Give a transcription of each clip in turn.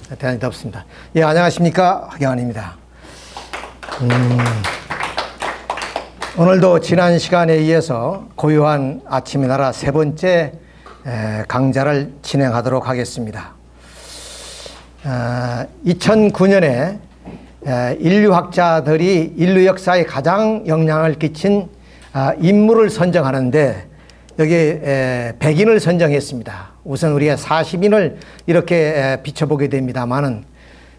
대단히 덥습니다. 예, 안녕하십니까. 박영환입니다. 오늘도 지난 시간에 이어서 고요한 아침의 나라 세 번째 강좌를 진행하도록 하겠습니다. 2009년에 인류학자들이 인류 역사에 가장 영향을 끼친 인물을 선정하는데 여기에 100인을 선정했습니다. 우선 우리가 40인을 이렇게 비춰보게 됩니다만은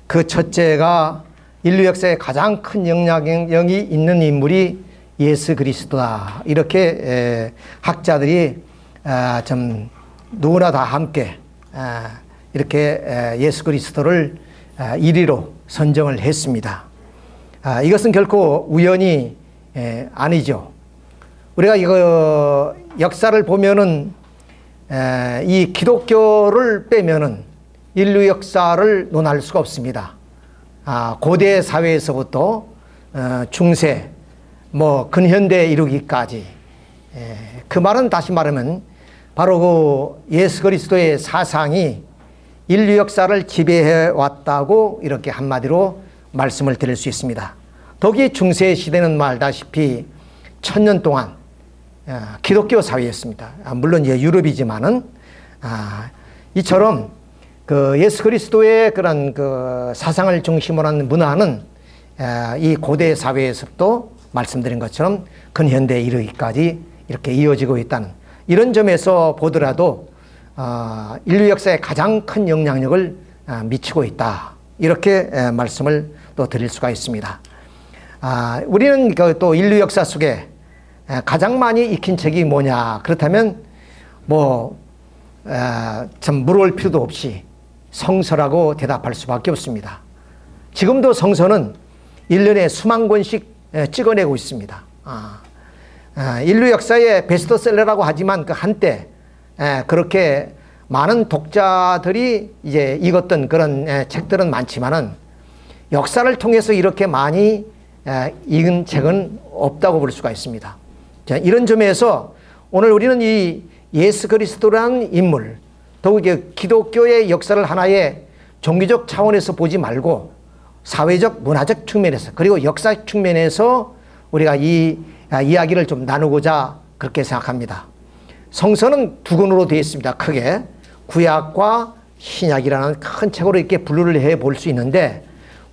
그 첫째가 인류 역사에 가장 큰 영향력이 있는 인물이 예수 그리스도다. 이렇게 학자들이 좀 누구나 다 함께 이렇게 예수 그리스도를 1위로 선정을 했습니다. 이것은 결코 우연이 아니죠. 우리가 이거 역사를 보면은 이 기독교를 빼면은 인류 역사를 논할 수가 없습니다. 고대 사회에서부터 중세, 근현대에 이르기까지. 그 말은 다시 말하면 바로 그 예수 그리스도의 사상이 인류 역사를 지배해 왔다고 이렇게 한마디로 말씀을 드릴 수 있습니다. 더욱이 중세 시대는 말다시피 1000년 동안 기독교 사회였습니다. 물론 유럽이지만은 이처럼 그 예수 그리스도의 그런 그 사상을 중심으로 하는 문화는 이 고대 사회에서도 말씀드린 것처럼 근현대에 이르기까지 이렇게 이어지고 있다는 이런 점에서 보더라도 인류 역사에 가장 큰 영향력을 미치고 있다. 이렇게 말씀을 또 드릴 수가 있습니다. 우리는 또 인류 역사 속에 가장 많이 익힌 책이 뭐냐? 그렇다면 참 물어볼 필요도 없이 성서라고 대답할 수밖에 없습니다. 지금도 성서는 1년에 수만 권씩 찍어내고 있습니다. 인류 역사의 베스트셀러라고 하지만 그 한때 그렇게 많은 독자들이 이제 읽었던 그런 책들은 많지만은 역사를 통해서 이렇게 많이 읽은 책은 없다고 볼 수가 있습니다. 자, 이런 점에서 오늘 우리는 이 예수 그리스도라는 인물, 더욱이 기독교의 역사를 하나의 종교적 차원에서 보지 말고 사회적, 문화적 측면에서 그리고 역사적 측면에서 우리가 이 이야기를 좀 나누고자 그렇게 생각합니다. 성서는 두 권으로 되어 있습니다. 크게 구약과 신약이라는 큰 책으로 이렇게 분류를 해 볼 수 있는데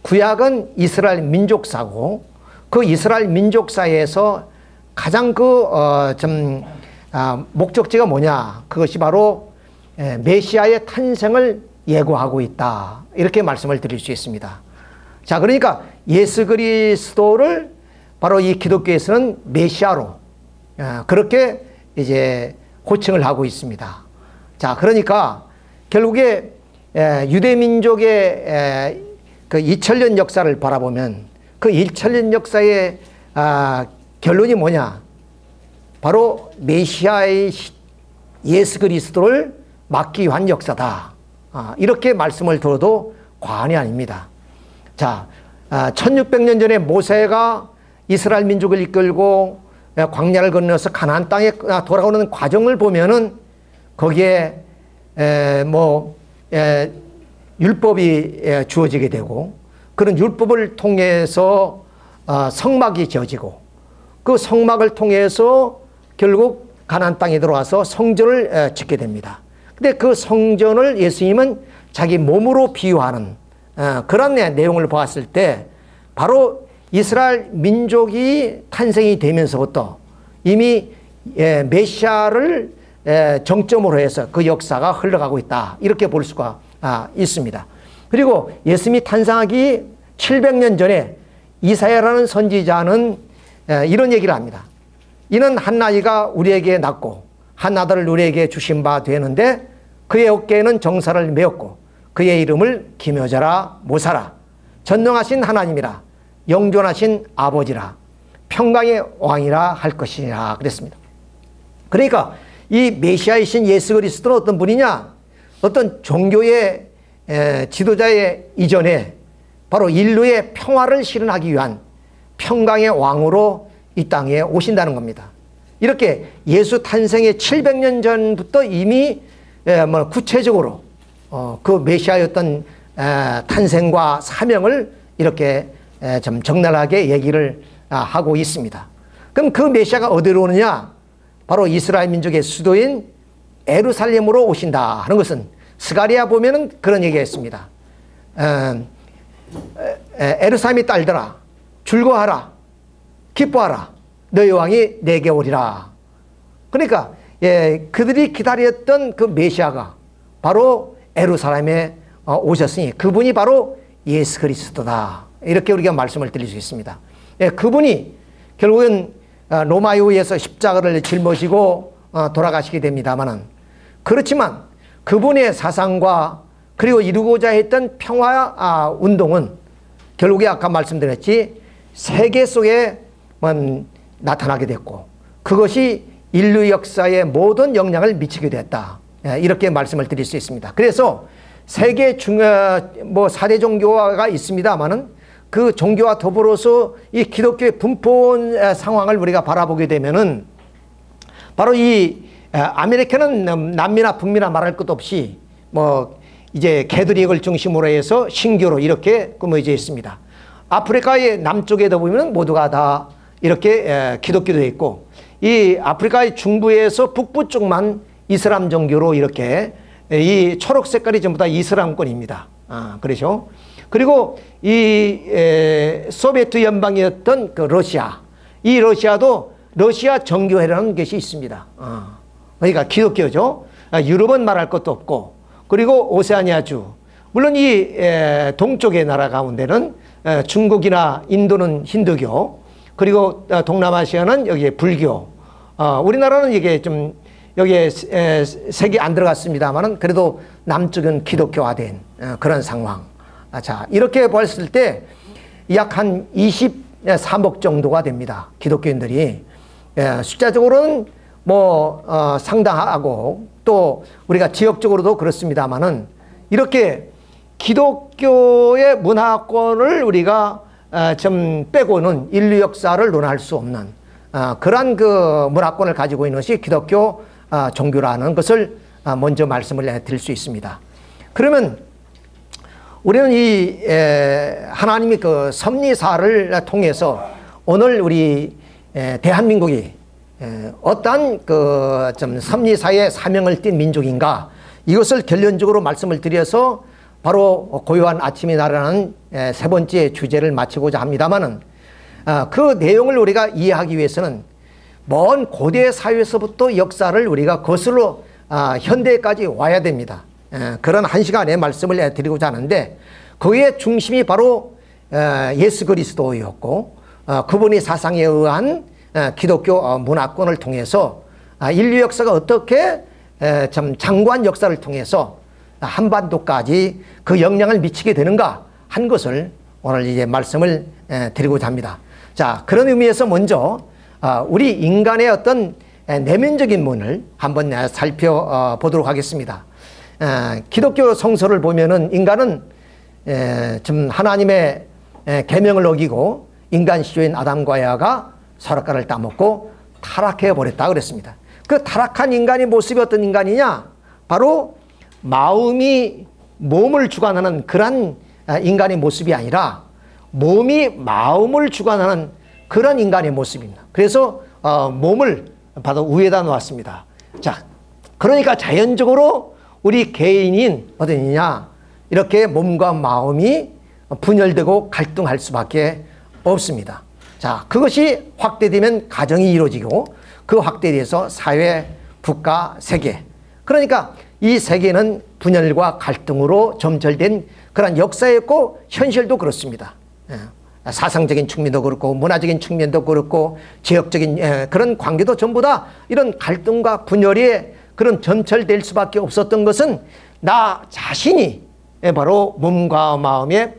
구약은 이스라엘 민족사고 그 이스라엘 민족사에서 가장 목적지가 뭐냐? 그것이 바로 메시아의 탄생을 예고하고 있다. 이렇게 말씀을 드릴 수 있습니다. 자, 그러니까 예수 그리스도를 바로 이 기독교에서는 메시아로 그렇게 이제 호칭을 하고 있습니다. 자, 그러니까 결국에 유대 민족의 그 2000년 역사를 바라보면 그 2000년 역사의 결론이 뭐냐? 바로 메시아의 예수 그리스도를 막기 위한 역사다. 이렇게 말씀을 들어도 과언이 아닙니다. 자, 1600년 전에 모세가 이스라엘 민족을 이끌고 광야를 건너서 가나안 땅에 돌아오는 과정을 보면은 거기에 율법이 주어지게 되고 그런 율법을 통해서 성막이 지어지고 그 성막을 통해서 결국 가나안 땅에 들어와서 성전을 짓게 됩니다. 근데 그 성전을 예수님은 자기 몸으로 비유하는 그런 내용을 보았을 때 바로 이스라엘 민족이 탄생이 되면서부터 이미 메시아를 정점으로 해서 그 역사가 흘러가고 있다. 이렇게 볼 수가 있습니다. 그리고 예수님이 탄생하기 700년 전에 이사야라는 선지자는 이런 얘기를 합니다. 이는 한 아이가 우리에게 낳고 한 아들을 우리에게 주신 바 되는데 그의 어깨에는 정사를 메었고 그의 이름을 기묘자라 모사라 전능하신 하나님이라 영존하신 아버지라 평강의 왕이라 할 것이니라 그랬습니다. 그러니까 이 메시아이신 예수 그리스도는 어떤 분이냐? 어떤 종교의 지도자의 이전에 바로 인류의 평화를 실현하기 위한 평강의 왕으로 이 땅에 오신다는 겁니다. 이렇게 예수 탄생의 700년 전부터 이미 구체적으로 그 메시아의 어떤 탄생과 사명을 이렇게 좀 적나라하게 얘기를 하고 있습니다. 그럼 그 메시아가 어디로 오느냐? 바로 이스라엘 민족의 수도인 예루살렘으로 오신다 하는 것은 스가랴 보면은 그런 얘기가 있습니다. 예루살렘의 딸들아 즐거워하라 기뻐하라 너희 왕이 내게 오리라. 그러니까 그들이 기다렸던 그 메시아가 바로 예루살렘에 오셨으니 그분이 바로 예수 그리스도다. 이렇게 우리가 말씀을 드릴 수 있습니다. 그분이 결국은 로마에 의해서 십자가를 짊어지고 돌아가시게 됩니다만은, 그렇지만 그분의 사상과 그리고 이루고자 했던 평화 운동은 결국에 아까 말씀드렸지 세계 속에 나타나게 됐고 그것이 인류 역사에 모든 영향을 미치게 됐다. 이렇게 말씀을 드릴 수 있습니다. 그래서 세계 뭐 4대 종교가 있습니다만은 그 종교와 더불어서 이 기독교의 분포 상황을 우리가 바라보게 되면은 바로 이 아메리카는 남미나 북미나 말할 것도 없이 뭐 이제 캐톨릭을 중심으로 해서 신교로 이렇게 꾸며져 있습니다. 아프리카의 남쪽에도 보면 모두가 다 이렇게 기독교도 있고 이 아프리카의 중부에서 북부 쪽만 이슬람 종교로 이렇게 이 초록 색깔이 전부 다 이슬람권입니다. 그렇죠? 그리고 이 소비에트 연방이었던 그 러시아, 이 러시아도 러시아 정교회라는 것이 있습니다. 그러니까 기독교죠. 유럽은 말할 것도 없고, 그리고 오세아니아주, 물론 이 동쪽의 나라 가운데는 중국이나 인도는 힌두교, 그리고 동남아시아는 여기에 불교, 우리나라는 이게 좀 여기에 색이 안 들어갔습니다만은 그래도 남쪽은 기독교화된 그런 상황. 자, 이렇게 봤을 때 약 한 23억 정도가 됩니다. 기독교인들이. 숫자적으로는 뭐 상당하고 또 우리가 지역적으로도 그렇습니다만은 이렇게 기독교의 문화권을 우리가 좀 빼고는 인류 역사를 논할 수 없는 그러한 그 문화권을 가지고 있는 것이 기독교 종교라는 것을 먼저 말씀을 드릴 수 있습니다. 그러면 우리는 이 하나님이 그 섭리사를 통해서 오늘 우리 대한민국이 어떠한 그 좀 섭리사의 사명을 띤 민족인가, 이것을 결론적으로 말씀을 드려서 바로 고요한 아침이 나라는 세 번째 주제를 마치고자 합니다만은, 그 내용을 우리가 이해하기 위해서는 먼 고대 사회에서부터 역사를 우리가 거슬러 현대까지 와야 됩니다. 그런 한 시간의 말씀을 드리고자 하는데, 그의 중심이 바로 예수 그리스도였고 그분의 사상에 의한 기독교 문화권을 통해서 인류 역사가 어떻게 참 장구한 역사를 통해서 한반도까지 그 영향을 미치게 되는가 한 것을 오늘 이제 말씀을 드리고자 합니다. 자, 그런 의미에서 먼저 우리 인간의 어떤 내면적인 면을 한번 살펴보도록 하겠습니다. 기독교 성서를 보면은 인간은 좀 하나님의 계명을 어기고 인간 시조인 아담과 에바가 선악과를 따먹고 타락해 버렸다 그랬습니다. 그 타락한 인간의 모습이 어떤 인간이냐? 바로 마음이 몸을 주관하는 그런 인간의 모습이 아니라 몸이 마음을 주관하는 그런 인간의 모습입니다. 그래서 몸을 바로 위에다 놓았습니다. 자, 그러니까 자연적으로 우리 개인인 어디냐, 이렇게 몸과 마음이 분열되고 갈등할 수밖에 없습니다. 자, 그것이 확대되면 가정이 이루어지고 그 확대돼서 사회, 국가, 세계, 그러니까 이 세계는 분열과 갈등으로 점철된 그런 역사였고 현실도 그렇습니다. 사상적인 측면도 그렇고 문화적인 측면도 그렇고 지역적인 그런 관계도 전부 다 이런 갈등과 분열에 그런 점철될 수밖에 없었던 것은 나 자신이 바로 몸과 마음의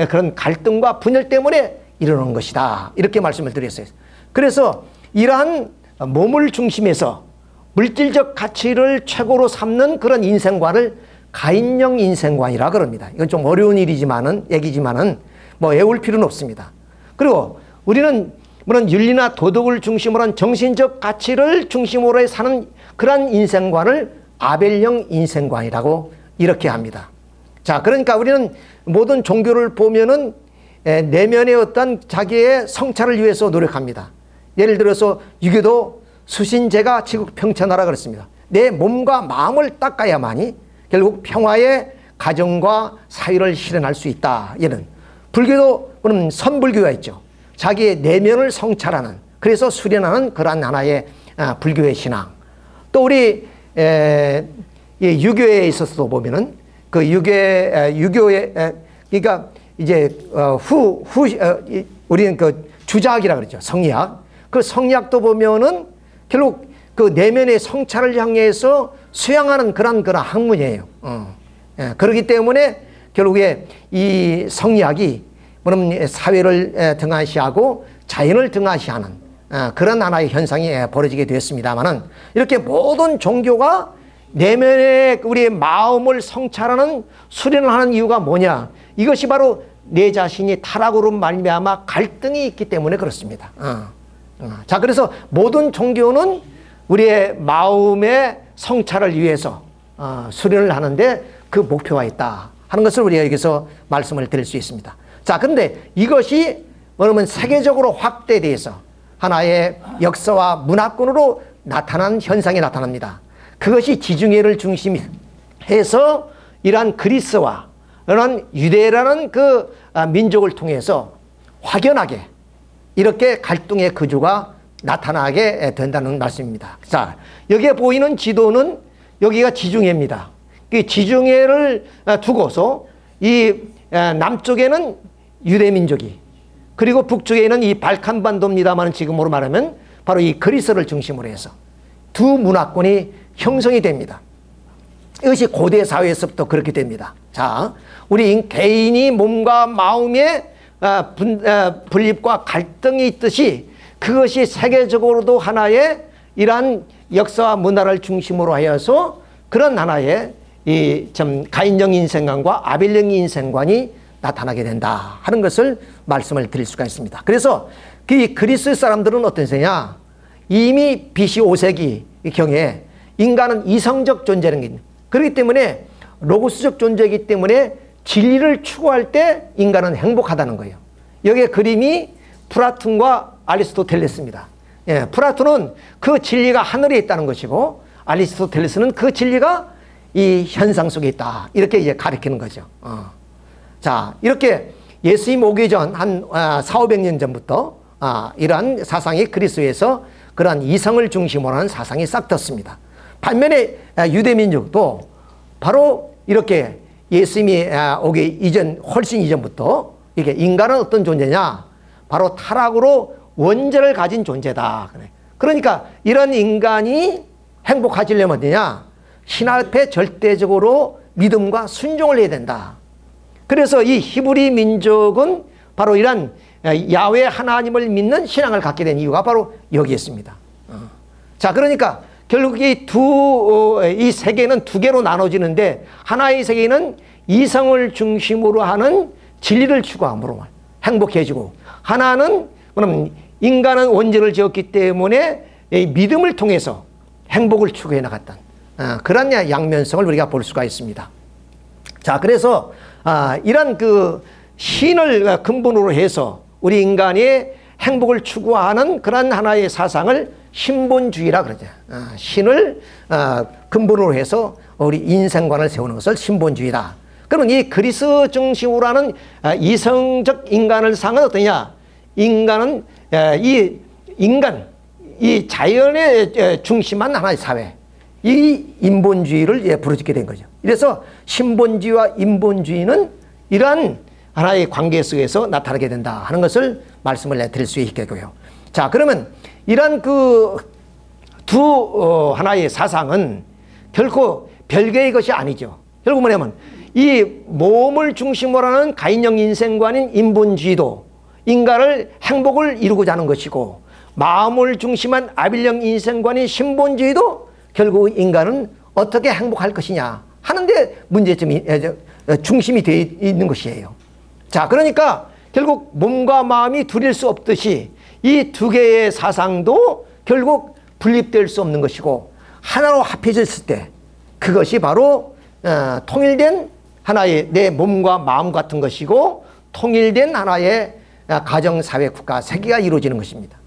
그런 갈등과 분열 때문에 이르는 것이다, 이렇게 말씀을 드렸어요. 그래서 이러한 몸을 중심에서 물질적 가치를 최고로 삼는 그런 인생관을 가인형 인생관이라 그럽니다. 이건 좀 어려운 얘기지만은 뭐 외울 필요는 없습니다. 그리고 우리는 물론 윤리나 도덕을 중심으로 한 정신적 가치를 중심으로 사는 그러한 인생관을 아벨형 인생관이라고 이렇게 합니다. 자, 그러니까 우리는 모든 종교를 보면은 내면의 어떤 자기의 성찰을 위해서 노력합니다. 예를 들어서 유교도 수신제가 지국 평천하라 그랬습니다. 내 몸과 마음을 닦아야만이 결국 평화의 가정과 사회를 실현할 수 있다. 이런 불교도 그럼 선불교가 있죠. 자기의 내면을 성찰하는, 그래서 수련하는 그러한 하나의 불교의 신앙. 또 우리 유교에 있어서도 보면은 그 유교의 그러니까 이제 우리는 그 주자학이라 그러죠. 성리학. 그 성리학도 보면은 결국 그 내면의 성찰을 향해서 수양하는 그런 학문이에요. 그렇기 때문에 결국에 이 성리학이 뭐냐면 사회를 등한시하고 자연을 등한시하는 그런 하나의 현상이 벌어지게 되었습니다만은, 이렇게 모든 종교가 내면의 우리의 마음을 성찰하는 수련을 하는 이유가 뭐냐? 이것이 바로 내 자신이 타락으로 말미암아 갈등이 있기 때문에 그렇습니다. 자, 그래서 모든 종교는 우리의 마음의 성찰을 위해서 수련을 하는데 그 목표가 있다 하는 것을 우리가 여기서 말씀을 드릴 수 있습니다. 자, 그런데 이것이 뭐냐면 세계적으로 확대돼서 하나의 역사와 문화권으로 나타난 현상이 나타납니다. 그것이 지중해를 중심해서 이러한 그리스와 이러한 유대라는 그 민족을 통해서 확연하게 이렇게 갈등의 거주가 나타나게 된다는 말씀입니다. 자, 여기에 보이는 지도는 여기가 지중해입니다. 이 지중해를 두고서 이 남쪽에는 유대민족이, 그리고 북쪽에는 이 발칸반도입니다만 지금으로 말하면 바로 이 그리스를 중심으로 해서 두 문화권이 형성이 됩니다. 이것이 고대 사회에서부터 그렇게 됩니다. 자, 우리 개인이 몸과 마음의 분립과 갈등이 있듯이 그것이 세계적으로도 하나의 이러한 역사와 문화를 중심으로 하여서 그런 하나의 이 참 가인적 인생관과 아벨적 인생관이 나타나게 된다 하는 것을 말씀을 드릴 수가 있습니다. 그래서 그 그리스 사람들은 어떤 세냐? 이미 BC 5세기 경에 인간은 이성적 존재라는 게 있는, 그렇기 때문에 로고스적 존재이기 때문에 진리를 추구할 때 인간은 행복하다는 거예요. 여기에 그림이 플라톤과 아리스토텔레스입니다. 플라톤은 그 진리가 하늘에 있다는 것이고, 아리스토텔레스는 그 진리가 이 현상 속에 있다, 이렇게 이제 가리키는 거죠. 자, 이렇게 예수님 오기 전 한 400~500년 전부터 이러한 사상이 그리스에서 그러한 이성을 중심으로 하는 사상이 싹 텄습니다. 반면에 유대민족도 바로 이렇게 예수님이 오기 이전, 훨씬 이전부터 이게 인간은 어떤 존재냐? 바로 타락으로 원죄를 가진 존재다. 그러니까 이런 인간이 행복하시려면 어디냐? 신 앞에 절대적으로 믿음과 순종을 해야 된다. 그래서 이 히브리 민족은 바로 이런 야훼 하나님을 믿는 신앙을 갖게 된 이유가 바로 여기 있습니다. 자, 그러니까 결국 이 세계는 두 개로 나눠지는데, 하나의 세계는 이성을 중심으로 하는 진리를 추구함으로 행복해지고, 하나는 그럼 인간은 원죄를 지었기 때문에 믿음을 통해서 행복을 추구해 나갔던 그런 양면성을 우리가 볼 수가 있습니다. 자, 그래서 이런 그 신을 근본으로 해서 우리 인간의 행복을 추구하는 그런 하나의 사상을 신본주의라 그러죠. 신을 근본으로 해서 우리 인생관을 세우는 것을 신본주의다. 그러면 이 그리스 중심으로 하는 이성적 인간을 상은 어떠냐? 인간은 이 자연의 중심한 하나의 사회, 이 인본주의를 부르짖게 된 거죠. 그래서 신본주의와 인본주의는 이러한 하나의 관계 속에서 나타나게 된다 하는 것을 말씀을 드릴 수 있겠고요. 자, 그러면 이러한 그 두 하나의 사상은 결코 별개의 것이 아니죠. 결국 뭐냐면 이 몸을 중심으로 하는 가인적 인생관인 인본주의도 인간을 행복을 이루고자 하는 것이고, 마음을 중심한 아빌령 인생관인 신본주의도 결국 인간은 어떻게 행복할 것이냐 하는데 문제점이 중심이 되어 있는 것이에요. 자, 그러니까 결국 몸과 마음이 둘일 수 없듯이 이 두 개의 사상도 결국 분립될 수 없는 것이고, 하나로 합해졌을 때 그것이 바로 통일된 하나의 내 몸과 마음 같은 것이고 통일된 하나의 가정, 사회, 국가, 세계가 이루어지는 것입니다.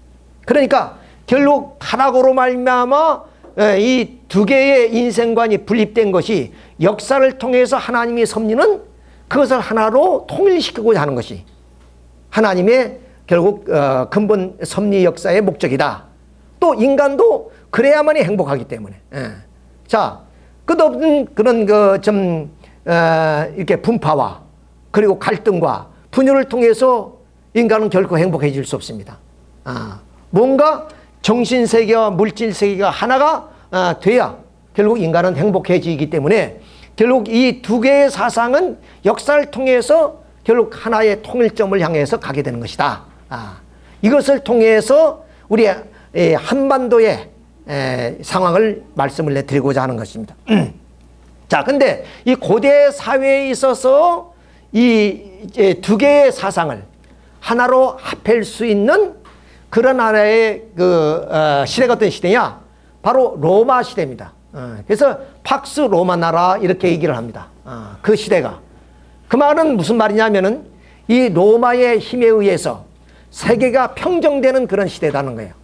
그러니까 결국 타락으로 말미암아 이 두 개의 인생관이 분립된 것이 역사를 통해서 하나님의 섭리는 그것을 하나로 통일시키고자 하는 것이 하나님의 결국 근본 섭리 역사의 목적이다. 또 인간도 그래야만이 행복하기 때문에. 자, 끝없는 그런 이렇게 분파와 그리고 갈등과 분열을 통해서 인간은 결코 행복해질 수 없습니다. 뭔가 정신세계와 물질세계가 하나가 돼야 결국 인간은 행복해지기 때문에 결국 이 두 개의 사상은 역사를 통해서 결국 하나의 통일점을 향해서 가게 되는 것이다. 이것을 통해서 우리 한반도의 상황을 말씀을 드리고자 하는 것입니다. 자, 근데 이 고대 사회에 있어서 이 두 개의 사상을 하나로 합할 수 있는 그런 하나의 시대가 어떤 시대냐? 바로 로마 시대입니다. 그래서 팍스 로마 나라 이렇게 얘기를 합니다. 그 시대가. 그 말은 무슨 말이냐면은 이 로마의 힘에 의해서 세계가 평정되는 그런 시대라는 거예요.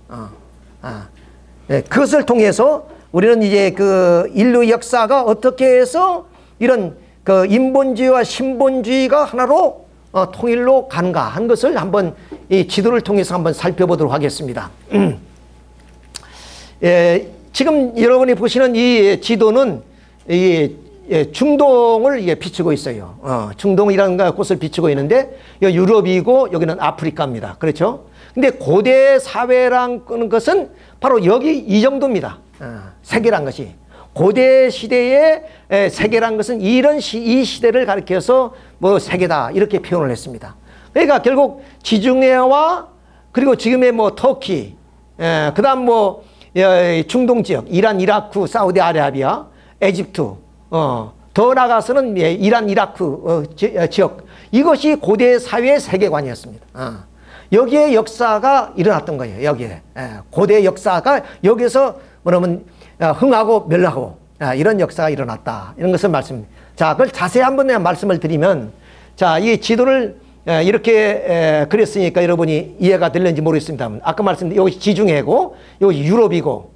그것을 통해서 우리는 이제 그 인류 역사가 어떻게 해서 이런 그 인본주의와 신본주의가 하나로 통일로 가는가 한 것을 한번 이 지도를 통해서 한번 살펴보도록 하겠습니다. 지금 여러분이 보시는 이 지도는 이 중동을 비추고 있어요. 중동이라는 곳을 비추고 있는데 유럽이고 여기는 아프리카입니다. 그렇죠? 근데 고대 사회라는 것은 바로 여기 이 정도입니다. 세계란 것이. 고대 시대의 세계란 것은 이 시대를 가리켜서 뭐 세계다 이렇게 표현을 했습니다. 그러니까 결국 지중해와 그리고 지금의 뭐 터키, 그 다음 뭐 중동 지역, 이란, 이라크, 사우디아라비아, 에집트, 더 나아가서는 이란, 이라크 지역, 이것이 고대 사회의 세계관이었습니다. 여기에 역사가 일어났던 거예요. 여기에 고대 역사가 여기서 뭐냐면 흥하고 멸하고 이런 역사가 일어났다. 이런 것을 자, 그걸 자세히 한번 말씀을 드리면, 자, 이 지도를 이렇게 그렸으니까 여러분이 이해가 될는지 모르겠습니다만, 아까 말씀드린 이것이 지중해고, 이것이 유럽이고,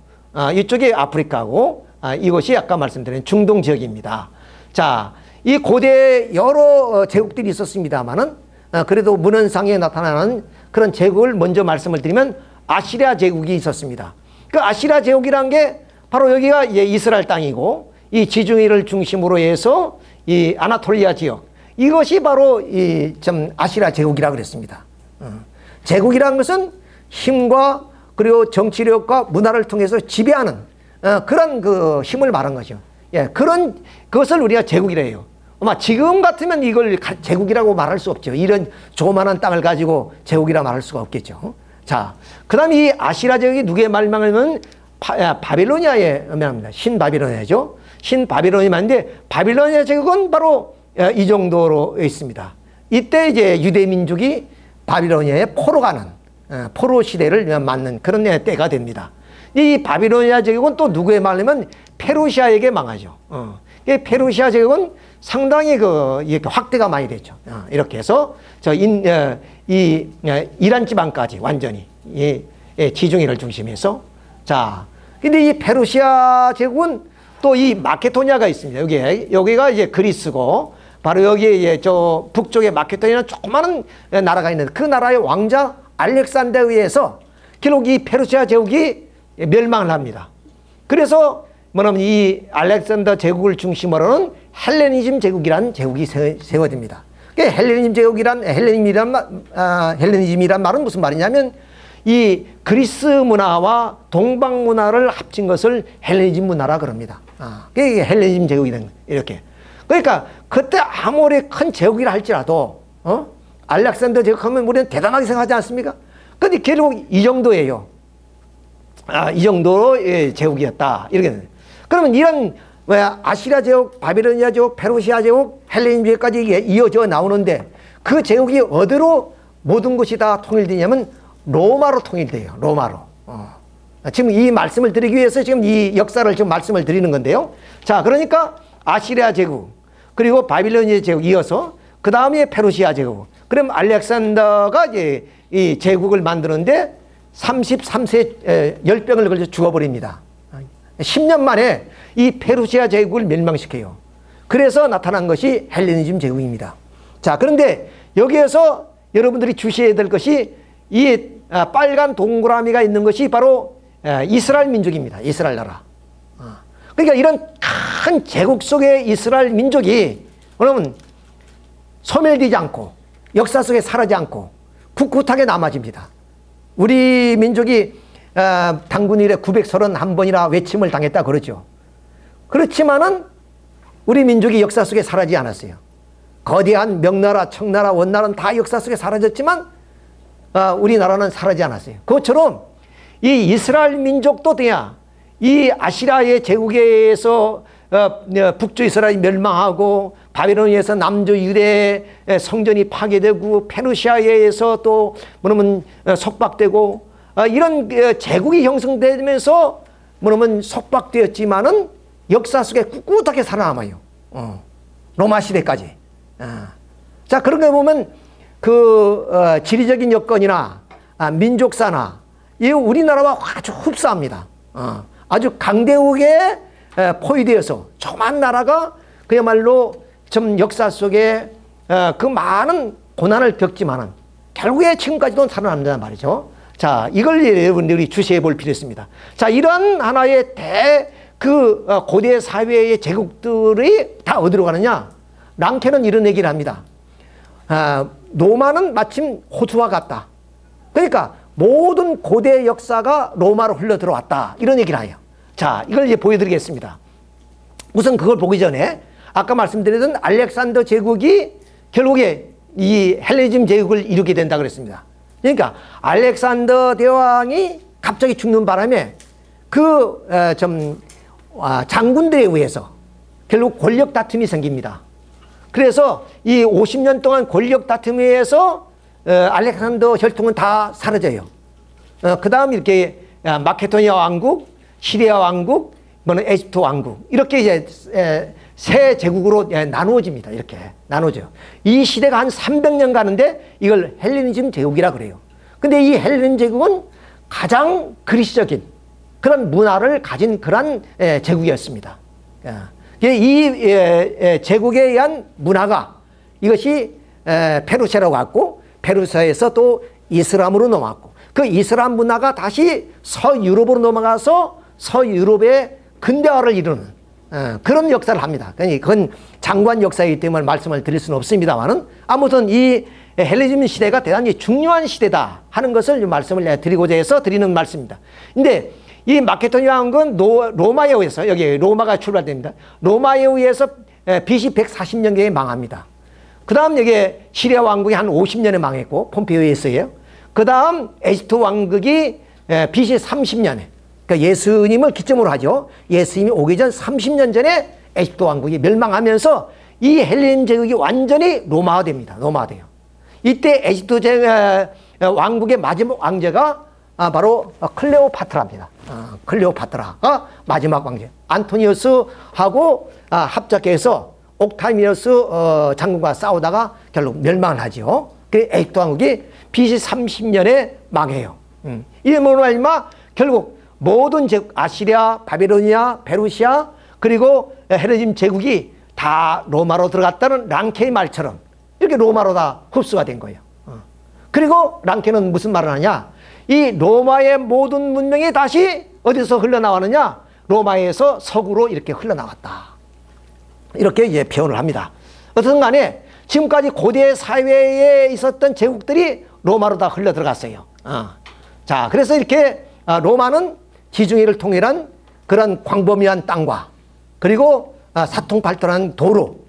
이쪽이 아프리카고, 이것이 아까 말씀드린 중동 지역입니다. 자, 이 고대 여러 제국들이 있었습니다만은, 그래도 문헌상에 나타나는 그런 제국을 먼저 말씀을 드리면 아시리아 제국이 있었습니다. 그 아시리아 제국이란 게 바로 여기가 이스라엘 땅이고, 이 지중해를 중심으로 해서 이 아나톨리아 지역, 이것이 바로 아시리아 제국이라고 그랬습니다. 제국이라는 것은 힘과 그리고 정치력과 문화를 통해서 지배하는 그런 그 힘을 말한 거죠. 그런 것을 우리가 제국이라 해요. 아마 지금 같으면 이걸 제국이라고 말할 수 없죠. 이런 조그마한 땅을 가지고 제국이라 말할 수가 없겠죠. 자, 그 다음 이 아시리아 제국이 누구의 말망하면 바빌로니아의 말입니다. 신바빌로니아죠. 신바빌로니아 말인데, 바빌로니아 제국은 바로 이 정도로 있습니다. 이때 이제 유대 민족이 바빌로니아에 포로 가는 포로 시대를 맞는 그런 때가 됩니다. 이 바빌로니아 제국은 또 누구의 말이면 페르시아에게 망하죠. 페르시아 제국은 상당히 이렇게 확대가 많이 됐죠. 이렇게 해서 이란 지방까지 완전히 지중해를 중심해서. 자, 근데 이 페르시아 제국은 또 이 마케도니아가 있습니다. 여기가 이제 그리스고, 바로 여기에 저 북쪽에 마케도니아는 조그마한 나라가 있는데, 그 나라의 왕자 알렉산더에 의해서 결국 이 페르시아 제국이 멸망을 합니다. 그래서 뭐냐면 이 알렉산더 제국을 중심으로는 헬레니즘 제국이란 제국이 세워집니다. 헬레니즘이란 말은 무슨 말이냐면 이 그리스 문화와 동방 문화를 합친 것을 헬레니즘 문화라 그럽니다. 그게 헬레니즘 제국이란 이렇게. 그러니까 그때 아무리 큰 제국이라 할지라도 알렉산더 제국하면 우리는 대단하게 생각하지 않습니까? 근데 결국 이 정도예요. 이 정도의 제국이었다. 이렇게. 그러면 이런 아시리아 제국, 바빌로니아 제국, 페르시아 제국, 헬레니즘 제국까지 이어져 나오는데, 그 제국이 어디로 모든 것이 다 통일되냐면 로마로 통일돼요. 로마로. 지금 이 말씀을 드리기 위해서 지금 이 역사를 지금 말씀을 드리는 건데요. 자, 그러니까 아시리아 제국, 그리고 바빌로니아 제국 이어서 그 다음에 페르시아 제국. 그럼 알렉산더가 이제 이 제국을 만드는데 33세 열병을 걸쳐 죽어버립니다. 10년 만에 이 페르시아 제국을 멸망시켜요. 그래서 나타난 것이 헬레니즘 제국입니다. 자, 그런데 여기에서 여러분들이 주시해야 될 것이 이 빨간 동그라미가 있는 것이 바로 이스라엘 민족입니다. 이스라엘 나라. 그러니까 이런 큰 제국 속의 이스라엘 민족이 그러면 소멸되지 않고 역사 속에 사라지지 않고 꿋꿋하게 남아집니다. 우리 민족이 단군 이래 931번이나 외침을 당했다 그러죠. 그렇지만은 우리 민족이 역사 속에 사라지지 않았어요. 거대한 명나라, 청나라, 원나라는 다 역사 속에 사라졌지만 우리나라는 사라지지 않았어요. 그것처럼 이 이스라엘 민족도 돼야 이 아시라의 제국에서 북쪽 이스라엘이 멸망하고 바빌론에서 남조 유대 성전이 파괴되고 페르시아에서 또 뭐냐면 속박되고 이런 제국이 형성되면서 뭐냐면 속박되었지만은 역사 속에 꿋꿋하게 살아남아요. 로마 시대까지. 자, 그런 거 보면 그 지리적인 여건이나 민족사나 이 우리나라와 아주 흡사합니다. 아주 강대국에 포위되어서 조그만 나라가 그야말로 좀 역사 속에 그 많은 고난을 겪지만은 결국에 지금까지도 살아남는단 말이죠. 자, 이걸 여러분들이 주시해 볼 필요 있습니다. 자, 이런 하나의 고대 사회의 제국들이 다 어디로 가느냐? 랑케는 이런 얘기를 합니다. 로마는 마침 호수와 같다. 그러니까 모든 고대 역사가 로마로 흘러 들어왔다. 이런 얘기를 해요. 자, 이걸 이제 보여드리겠습니다. 우선 그걸 보기 전에 아까 말씀드렸던 알렉산더 제국이 결국에 이 헬레니즘 제국을 이루게 된다 그랬습니다. 그러니까 알렉산더 대왕이 갑자기 죽는 바람에 장군들에 의해서 결국 권력 다툼이 생깁니다. 그래서 이 50년 동안 권력 다툼에 의해서 알렉산더 혈통은 다 사라져요. 그 다음 이렇게 마케도니아 왕국, 시리아 왕국, 에집트 왕국 이렇게 이제 세 제국으로 나누어집니다. 이렇게 나누어져요. 이 시대가 한 300년 가는데 이걸 헬레니즘 제국이라 그래요. 근데 이 헬레니즘 제국은 가장 그리스적인 그런 문화를 가진 그런 제국이었습니다. 이 제국에 의한 문화가 이것이 페르시아라고 했고 페르시아에서 또 이슬람으로 넘어왔고 그 이슬람 문화가 다시 서유럽으로 넘어가서 서유럽의 근대화를 이루는 그런 역사를 합니다. 그건 장관 역사이기 때문에 말씀을 드릴 수는 없습니다만은 아무튼 이 헬레니즘 시대가 대단히 중요한 시대다 하는 것을 말씀을 드리고자 해서 드리는 말씀입니다. 근데 이 마케도니아 왕국은 로마에 의해서 여기 로마가 출발됩니다. 로마에 의해서 BC 140년경에 망합니다. 그 다음 여기 시리아 왕국이 한 50년에 망했고 폼페이오에 의해서요. 그 다음 에집트 왕국이 BC 30년에 그러니까 예수님을 기점으로 하죠. 예수님이 오기 전 30년 전에 에집트 왕국이 멸망하면서 이 헬레니즘 제국이 완전히 로마화됩니다. 로마화돼요. 이때 에집트 왕국의 마지막 왕제가 바로 클레오파트라입니다. 클레오파트라가 마지막 왕제. 안토니우스하고 합작해서 옥타미누스 장군과 싸우다가 결국 멸망을 하죠. 그 에집트 왕국이 BC 30년에 망해요. 이 뭐냐면 결국 모든 제국, 아시리아, 바빌로니아, 페르시아 그리고 헬레니즘 제국이 다 로마로 들어갔다는 랑케의 말처럼 이렇게 로마로 다 흡수가 된 거예요. 그리고 랑케는 무슨 말을 하냐? 이 로마의 모든 문명이 다시 어디서 흘러나왔느냐? 로마에서 서구로 이렇게 흘러나왔다. 이렇게 이제 표현을 합니다. 어쨌든 간에 지금까지 고대 사회에 있었던 제국들이 로마로 다 흘러 들어갔어요. 자, 그래서 이렇게 로마는 지중해를 통일한 그런 광범위한 땅과 그리고 사통팔달한 도로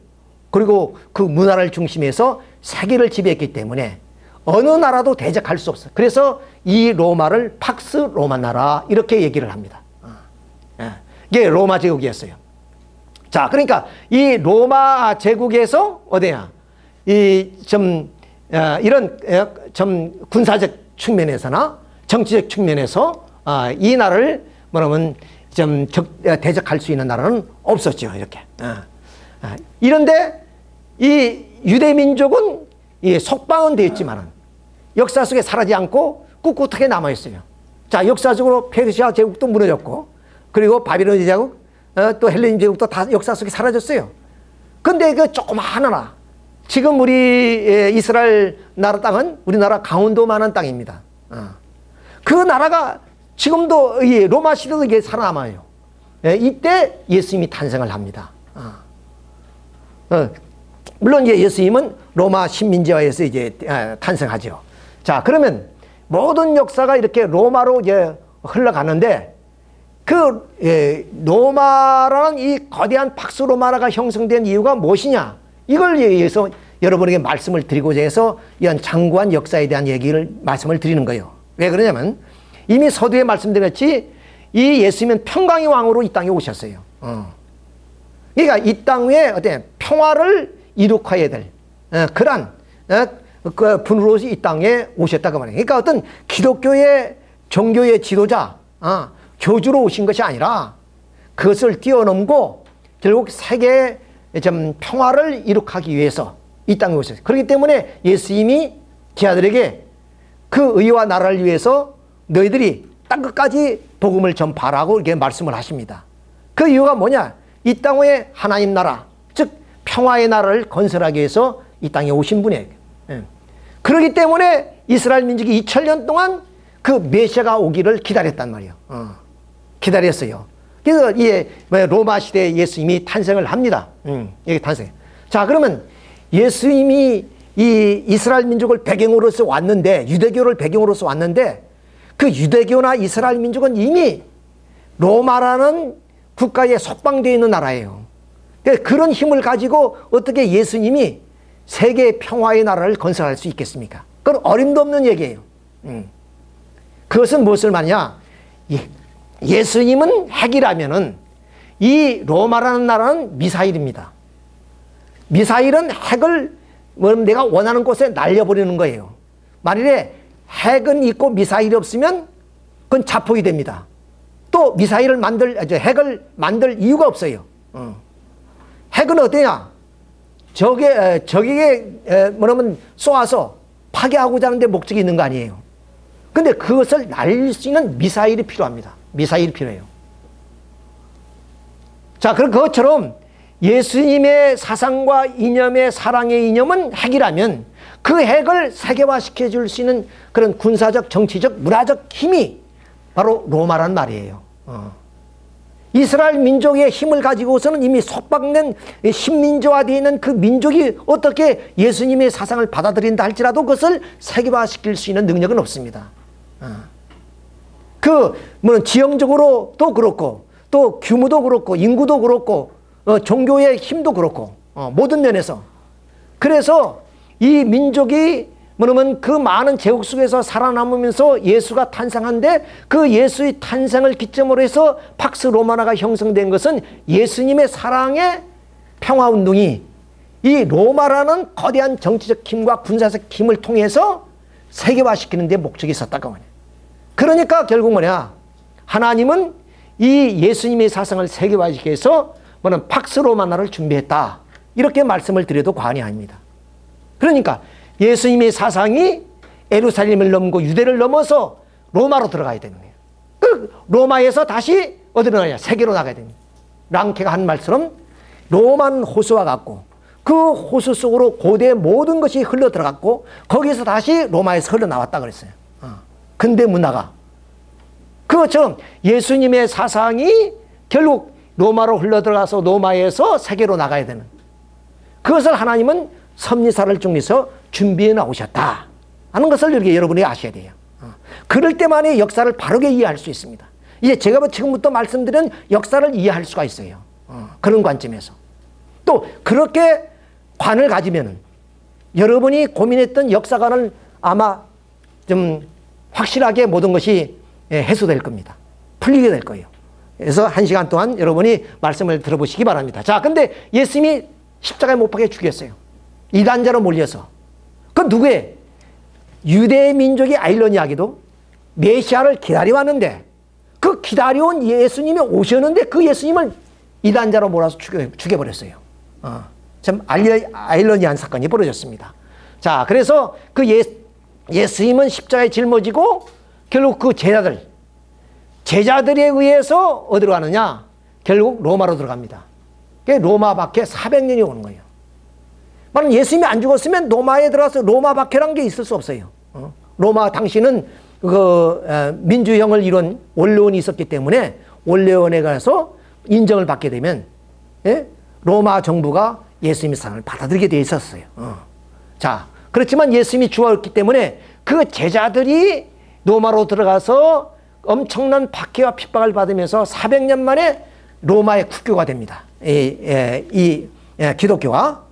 그리고 그 문화를 중심해서 세계를 지배했기 때문에 어느 나라도 대적할 수 없어요. 그래서 이 로마를 팍스 로마 나라 이렇게 얘기를 합니다. 이게 로마 제국이었어요. 자, 그러니까 이 로마 제국에서 어디야? 이런 군사적 측면에서나 정치적 측면에서 이 나라를 뭐냐면 대적할 수 있는 나라는 없었죠. 이렇게. 이런데 이 유대민족은 속방은 되었지만 역사 속에 사라지지 않고 꿋꿋하게 남아있어요. 자, 역사적으로 페르시아 제국도 무너졌고, 그리고 바빌론 제국, 또 헬레니 제국도 다 역사 속에 사라졌어요. 근데 그 조그마한 나라, 지금 우리 이스라엘 나라 땅은 우리나라 강원도만한 땅입니다. 그 나라가 지금도 로마 시대도 이게 살아남아요. 이때 예수님이 탄생을 합니다. 물론 이제 예수님은 로마 식민지화에서 이제 탄생하죠. 자, 그러면 모든 역사가 이렇게 로마로 이제 흘러가는데, 그 로마라는 이 거대한 팍스 로마가 형성된 이유가 무엇이냐? 이걸 위해서 여러분에게 말씀을 드리고자 해서 이런 장구한 역사에 대한 말씀을 드리는 거예요. 왜 그러냐면 이미 서두에 말씀드렸지, 이 예수님은 평강의 왕으로 이 땅에 오셨어요. 그러니까 이 땅에 어떤 평화를 이룩해야 될 그런 그 분으로 이 땅에 오셨다고 말해요. 그러니까 어떤 기독교의 종교의 지도자, 교주로 오신 것이 아니라 그것을 뛰어넘고 결국 세계의 좀 평화를 이룩하기 위해서 이 땅에 오셨어요. 그렇기 때문에 예수님이 제자들에게 그 의와 나라를 위해서 너희들이 땅끝까지 복음을 전파하라고 이렇게 말씀을 하십니다. 그 이유가 뭐냐? 이 땅에 하나님 나라, 즉 평화의 나라를 건설하기 위해서 이 땅에 오신 분이에요. 그렇기 때문에 이스라엘 민족이 2000년 동안 그 메시아가 오기를 기다렸단 말이에요. 기다렸어요. 그래서 이 로마 시대에 예수님이 탄생을 합니다. 이게 탄생. 자, 그러면 예수님이 이 이스라엘 민족을 배경으로서 왔는데, 유대교를 배경으로서 왔는데, 그 유대교나 이스라엘 민족은 이미 로마라는 국가에 속방되어 있는 나라예요. 그런 힘을 가지고 어떻게 예수님이 세계 평화의 나라를 건설할 수 있겠습니까? 그건 어림도 없는 얘기예요. 그것은 무엇을 말하냐? 예수님은 핵이라면은 이 로마라는 나라는 미사일입니다. 미사일은 핵을 내가 원하는 곳에 날려버리는 거예요. 만일에 핵은 있고 미사일이 없으면 그건 자폭이 됩니다. 또 미사일을 핵을 만들 이유가 없어요. 핵은 어떠냐? 적에게 뭐냐면 쏘아서 파괴하고자 하는데 목적이 있는 거 아니에요. 근데 그것을 날릴 수 있는 미사일이 필요합니다. 미사일이 필요해요. 자, 그럼 그것처럼 예수님의 사상과 이념의 사랑의 이념은 핵이라면 그 핵을 세계화시켜 줄 수 있는 그런 군사적, 정치적, 문화적 힘이 바로 로마란 말이에요. 이스라엘 민족의 힘을 가지고서는 이미 속박된 식민지화되어 있는 그 민족이 어떻게 예수님의 사상을 받아들인다 할지라도 그것을 세계화시킬 수 있는 능력은 없습니다. 지형적으로도 그렇고, 또 규모도 그렇고, 인구도 그렇고, 종교의 힘도 그렇고, 모든 면에서. 그래서 이 민족이 그 많은 제국 속에서 살아남으면서 예수가 탄생한데, 그 예수의 탄생을 기점으로 해서 팍스 로마나가 형성된 것은 예수님의 사랑의 평화운동이 이 로마라는 거대한 정치적 힘과 군사적 힘을 통해서 세계화시키는 데 목적이 있었다고 하네요. 그러니까 결국 뭐냐? 하나님은 이 예수님의 사상을 세계화시키기 위해서 팍스 로마나를 준비했다. 이렇게 말씀을 드려도 과언이 아닙니다. 그러니까 예수님의 사상이 예루살렘을 넘고 유대를 넘어서 로마로 들어가야 되는 거예요. 그 로마에서 다시 어디로 나가냐? 세계로 나가야 됩니다. 랑케가 한 말처럼 로마는 호수와 같고 그 호수 속으로 고대의 모든 것이 흘러 들어갔고 거기서 다시 로마에서 흘러나왔다 그랬어요. 근대 문화가. 그것처럼 예수님의 사상이 결국 로마로 흘러들어가서 로마에서 세계로 나가야 되는, 그것을 하나님은 섭리사를 통해서 준비해 나오셨다 하는 것을 이렇게 여러분이 아셔야 돼요. 그럴 때만이 역사를 바르게 이해할 수 있습니다. 이제 제가 지금부터 말씀드린 역사를 이해할 수가 있어요. 그런 관점에서. 또 그렇게 관을 가지면 여러분이 고민했던 역사관을 아마 좀 확실하게 모든 것이 해소될 겁니다. 풀리게 될 거예요. 그래서 1시간 동안 여러분이 말씀을 들어보시기 바랍니다. 자, 근데 예수님이 십자가에 못 박혀 죽였어요. 이단자로 몰려서. 그 누구예요? 유대 민족의 아이러니하게도 메시아를 기다려왔는데 그 기다려온 예수님이 오셨는데 그 예수님을 이단자로 몰아서 죽여버렸어요. 참 아이러니한 사건이 벌어졌습니다. 자, 그래서 그 예수님은 십자가에 짊어지고 결국 그 제자들에 의해서 어디로 가느냐? 결국 로마로 들어갑니다. 로마 박해 400년이 오는 거예요. 만약 예수님이 안 죽었으면 로마에 들어가서 로마 박해란 게 있을 수 없어요. 로마 당시는 민주형을 이룬 원로원이 있었기 때문에 원로원에 가서 인정을 받게 되면 로마 정부가 예수님의 사랑을 받아들이게 돼 있었어요. 자, 그렇지만 예수님이 죽었기 때문에 그 제자들이 로마로 들어가서 엄청난 박해와 핍박을 받으면서 400년 만에 로마의 국교가 됩니다. 이 기독교가.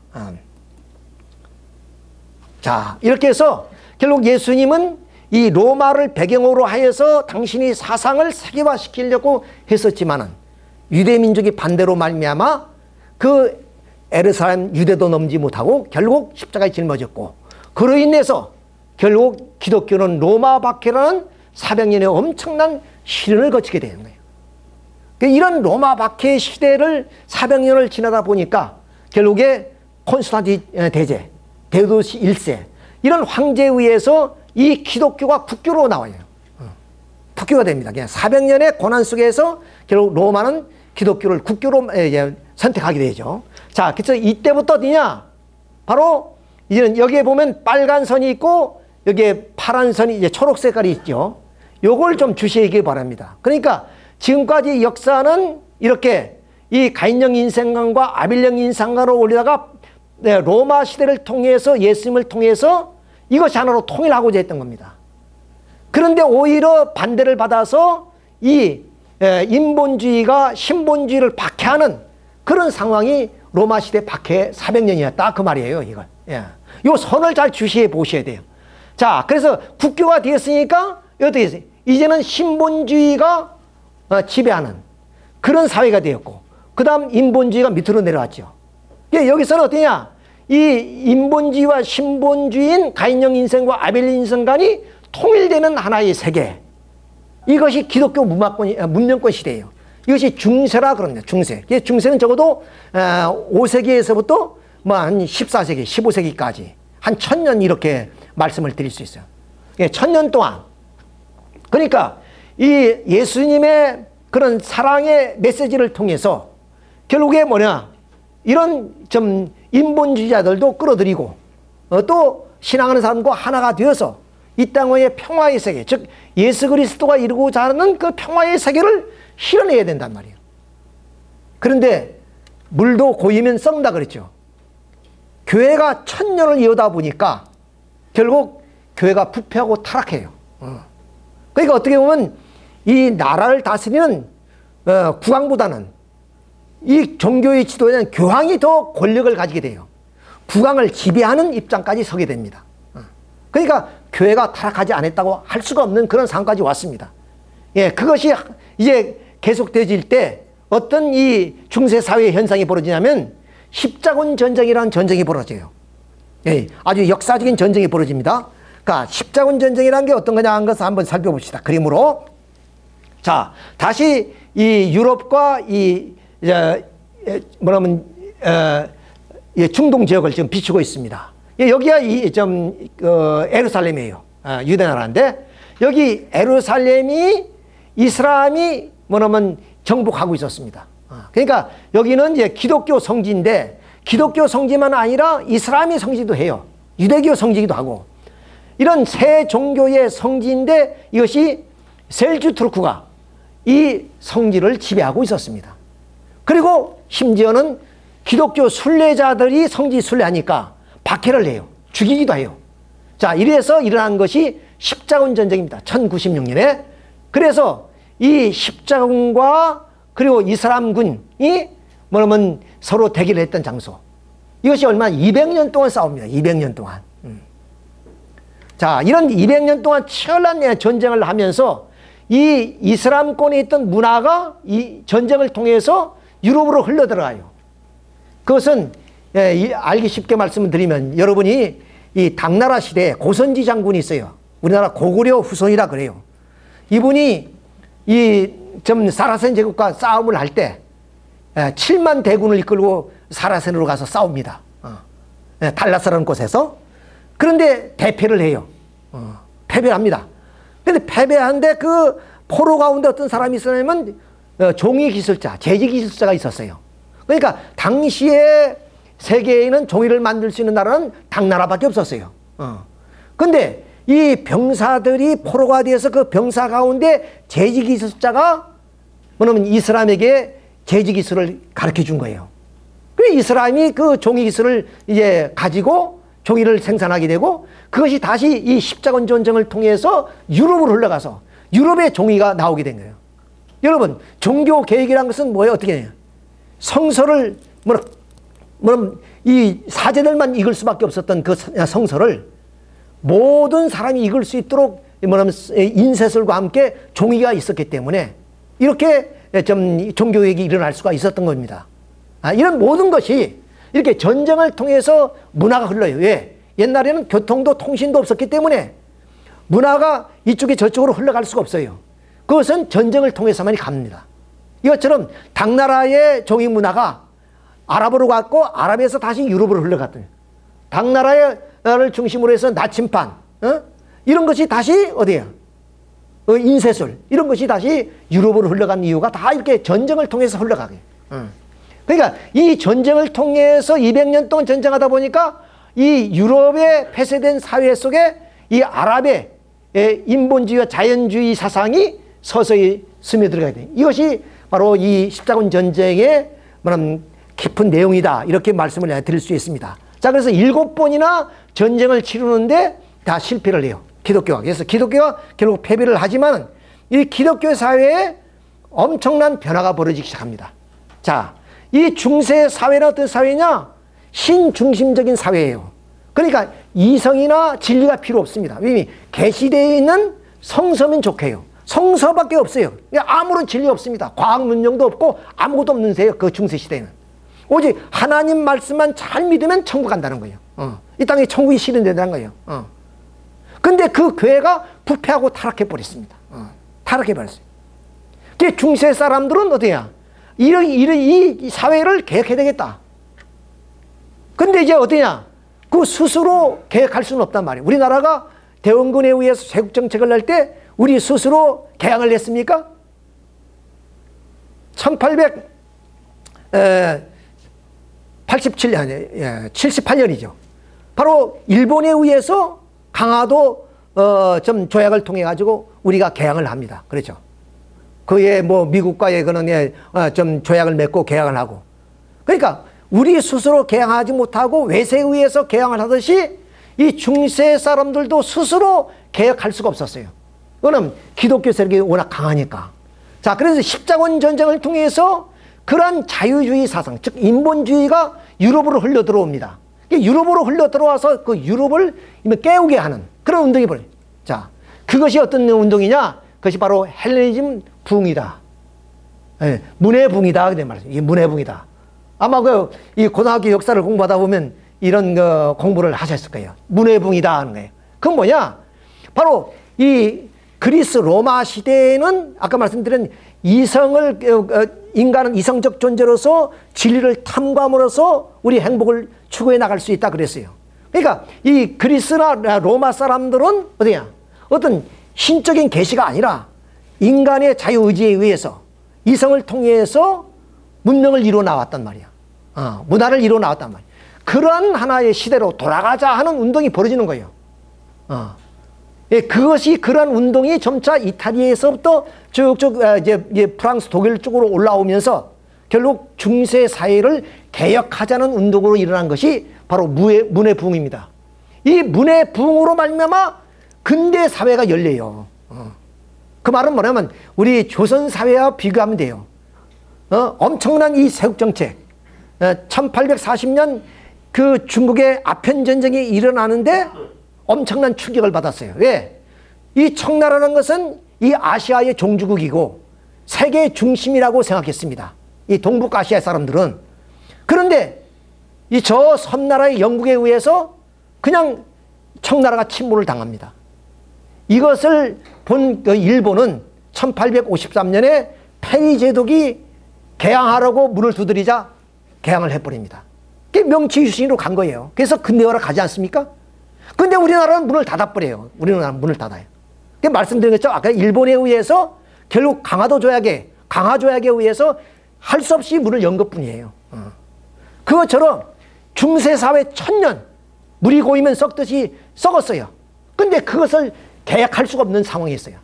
자, 이렇게 해서 결국 예수님은 이 로마를 배경으로 하여서 당신이 사상을 세계화시키려고 했었지만은 유대민족이 반대로 말미암아 그 예루살렘 유대도 넘지 못하고 결국 십자가에 짊어졌고, 그로 인해서 결국 기독교는 로마 박해라는 400년의 엄청난 시련을 거치게 되는 거예요. 이런 로마 박해 시대를 400년을 지나다 보니까 결국에 콘스탄틴 대제, 데오도시 1세 이런 황제에 의해서 이 기독교가 국교로 나와요. 국교가 됩니다. 그냥 400년의 고난 속에서 결국 로마는 기독교를 국교로 선택하게 되죠. 자, 그래서 이때부터 어디냐? 바로 이제는 여기에 보면 빨간 선이 있고 여기에 파란 선이 이제 초록 색깔이 있죠. 요걸 좀 주시기 바랍니다. 그러니까 지금까지 역사는 이렇게 이 가인령 인생관과 아벨령 인생관으로 올리다가 로마 시대를 통해서 예수님을 통해서 이것이 하나로 통일하고자 했던 겁니다. 그런데 오히려 반대를 받아서 이 인본주의가 신본주의를 박해하는 그런 상황이 로마 시대 박해 400년이었다 그 말이에요. 이걸. 이 선을 잘 주시해 보셔야 돼요. 자, 그래서 국교가 되었으니까 어떻게 했어요? 이제는 신본주의가 지배하는 그런 사회가 되었고, 그 다음 인본주의가 밑으로 내려왔죠. 여기서는 어떠냐? 이 인본주의와 신본주의인 가인령 인생과 아벨 인생관이 통일되는 하나의 세계. 이것이 기독교 문명권 시대예요. 이것이 중세라 그럽니다. 중세. 중세는 적어도 5세기에서부터 뭐 한 14세기, 15세기까지 한 1000년 이렇게 말씀을 드릴 수 있어요. 1000년 동안. 그러니까 이 예수님의 그런 사랑의 메시지를 통해서 결국에 뭐냐? 이런 좀 인본주의자들도 끌어들이고 또 신앙하는 사람과 하나가 되어서 이 땅의 평화의 세계, 즉 예수 그리스도가 이루고자 하는 그 평화의 세계를 실현해야 된단 말이에요. 그런데 물도 고이면 썩는다 그랬죠. 교회가 1000년을 이어다 보니까 결국 교회가 부패하고 타락해요. 그러니까 어떻게 보면 이 나라를 다스리는 국왕보다는 이 종교의 지도자는 교황이 더 권력을 가지게 돼요. 국왕을 지배하는 입장까지 서게 됩니다. 그러니까 교회가 타락하지 않았다고 할 수가 없는 그런 상황까지 왔습니다. 그것이 이제 계속되어질 때 어떤 이 중세사회 현상이 벌어지냐면 십자군 전쟁이라는 전쟁이 벌어져요. 아주 역사적인 전쟁이 벌어집니다. 그러니까 십자군 전쟁이라는 게 어떤 거냐 하는 것을 한번 살펴봅시다. 그림으로. 자, 다시 이 유럽과 이 뭐냐면 중동 지역을 지금 비추고 있습니다. 여기가 예루살렘이에요. 유대 나라인데 여기 예루살렘이 이슬람이 뭐냐면 정복하고 있었습니다. 그러니까 여기는 이제 기독교 성지인데 기독교 성지만 아니라 이슬람이 성지도 해요. 유대교 성지기도 하고 이런 세 종교의 성지인데 이것이 셀주투르크가 이 성지를 지배하고 있었습니다. 그리고 심지어는 기독교 순례자들이 성지 순례하니까 박해를 해요. 죽이기도 해요. 자, 이래서 일어난 것이 십자군 전쟁입니다. 1096년에. 그래서 이 십자군과 그리고 이슬람군이 뭐냐면 서로 대결을 했던 장소. 이것이 얼마나 200년 동안 싸웁니다. 200년 동안. 자, 이런 200년 동안 치열한 전쟁을 하면서 이 이슬람권에 있던 문화가 이 전쟁을 통해서 유럽으로 흘러들어가요. 그것은 알기 쉽게 말씀을 드리면 여러분이 이 당나라 시대에 고선지 장군이 있어요. 우리나라 고구려 후손이라 그래요. 이분이 이 사라센 제국과 싸움을 할 때 7만 대군을 이끌고 사라센으로 가서 싸웁니다. 달라스라는 곳에서. 그런데 대패를 해요. 패배를 합니다. 근데 패배한데 그 포로 가운데 어떤 사람이 있었냐면 종이 기술자, 제지 기술자가 있었어요. 그러니까 당시에 세계에는 종이를 만들 수 있는 나라는 당나라밖에 없었어요. 근데 이 병사들이 포로가 되어서 그 병사 가운데 제지 기술자가 뭐냐면 이 사람에게 제지 기술을 가르쳐 준 거예요. 그래서 이 사람이 그 종이 기술을 이제 가지고 종이를 생산하게 되고 그것이 다시 이 십자군 전쟁을 통해서 유럽으로 흘러가서 유럽의 종이가 나오게 된 거예요. 여러분, 종교 개혁이라는 것은 뭐예요? 어떻게 해요? 성서를 이 사제들만 읽을 수밖에 없었던 그 성서를 모든 사람이 읽을 수 있도록 인쇄술과 함께 종이가 있었기 때문에 이렇게 좀 종교개혁이 일어날 수가 있었던 겁니다. 이런 모든 것이 이렇게 전쟁을 통해서 문화가 흘러요. 왜? 옛날에는 교통도 통신도 없었기 때문에 문화가 이쪽에 저쪽으로 흘러갈 수가 없어요. 그것은 전쟁을 통해서만이 갑니다. 이것처럼 당나라의 종이 문화가 아랍으로 갔고 아랍에서 다시 유럽으로 흘러갔더니 당나라를 중심으로 해서 나침반 이런 것이 다시 어디에요? 인쇄술 이런 것이 다시 유럽으로 흘러간 이유가 다 이렇게 전쟁을 통해서 흘러가게. 그러니까 이 전쟁을 통해서 200년 동안 전쟁하다 보니까 이 유럽의 폐쇄된 사회 속에 이 아랍의 인본주의와 자연주의 사상이 서서히 스며들어가게 돼. 이것이 바로 이 십자군 전쟁의 깊은 내용이다. 이렇게 말씀을 드릴 수 있습니다. 자, 그래서 7번이나 전쟁을 치르는데 다 실패를 해요. 기독교가. 그래서 기독교가 결국 패배를 하지만 이 기독교 사회에 엄청난 변화가 벌어지기 시작합니다. 자, 이 중세 사회는 어떤 사회냐? 신중심적인 사회예요. 그러니까 이성이나 진리가 필요 없습니다. 왜냐하면 계시되어 있는 성서면 좋게요. 성서밖에 없어요. 아무런 진리 없습니다. 과학 문명도 없고 아무것도 없는 세요. 그 중세 시대에는. 오직 하나님 말씀만 잘 믿으면 천국 간다는 거예요. 이 땅에 천국이 실현된다는 거예요. 근데 그 교회가 부패하고 타락해 버렸습니다. 타락해 버렸어요. 그 중세 사람들은 어디야? 이 사회를 개혁해야 되겠다. 근데 이제 어디냐? 그 스스로 개혁할 수는 없단 말이에요. 우리나라가 대원군에 의해서 세국 정책을 낼 때 우리 스스로 개항을 했습니까? 78년이죠. 바로 일본에 의해서 강화도 좀 조약을 통해 가지고 우리가 개항을 합니다. 그렇죠. 그에 뭐 미국과의 그런 좀 조약을 맺고 개항을 하고. 그러니까 우리 스스로 개항하지 못하고 외세에 의해서 개항을 하듯이 이 중세 사람들도 스스로 개혁할 수가 없었어요. 그거는 기독교 세력이 워낙 강하니까. 자, 그래서 십자군 전쟁을 통해서 그러한 자유주의 사상, 즉 인본주의가 유럽으로 흘러 들어옵니다. 유럽으로 흘러 들어와서 그 유럽을 깨우게 하는 그런 운동이 벌어요. 자, 그것이 어떤 운동이냐? 그것이 바로 헬레니즘 부흥이다. 예, 문해부흥이다. 그런 말이죠. 이게 문해부흥이다. 아마 이 고등학교 역사를 공부하다 보면 이런 공부를 하셨을 거예요. 문해부흥이다 하는 거예요. 그건 뭐냐? 바로 이 그리스 로마 시대에는 아까 말씀드린 인간은 이성적 존재로서 진리를 탐구함으로써 우리 행복을 추구해 나갈 수 있다 그랬어요. 그러니까 이 그리스나 로마 사람들은 어디냐? 어떤 신적인 계시가 아니라 인간의 자유의지에 의해서 이성을 통해서 문명을 이루어 나왔단 말이야. 문화를 이루어 나왔단 말이야. 그런 하나의 시대로 돌아가자 하는 운동이 벌어지는 거예요. 예, 그것이 그런 운동이 점차 이탈리아에서부터 쭉쭉 이제 프랑스, 독일 쪽으로 올라오면서 결국 중세 사회를 개혁하자는 운동으로 일어난 것이 바로 문해부흥입니다. 이 문해부흥으로 말미암아 근대 사회가 열려요. 그 말은 뭐냐면 우리 조선 사회와 비교하면 돼요. 엄청난 이 세국정책, 1840년 그 중국의 아편전쟁이 일어나는데 엄청난 충격을 받았어요. 왜? 이 청나라는 것은 이 아시아의 종주국이고 세계의 중심이라고 생각했습니다. 이 동북아시아 사람들은. 그런데 이 저 섬나라의 영국에 의해서 그냥 청나라가 침몰을 당합니다. 이것을 본 일본은 1853년에 페리 제독이 개항하라고 문을 두드리자 개항을 해버립니다. 그게 명치유신으로 간 거예요. 그래서 근대화로 가지 않습니까? 근데 우리나라는 문을 닫아버려요. 우리나라는 문을 닫아요. 말씀드린 것처럼 아까 일본에 의해서 결국 강화 조약에 의해서 할 수 없이 문을 연 것뿐이에요. 그것처럼 중세사회 1000년 물이 고이면 썩듯이 썩었어요. 근데 그것을 계약할 수가 없는 상황이었어요.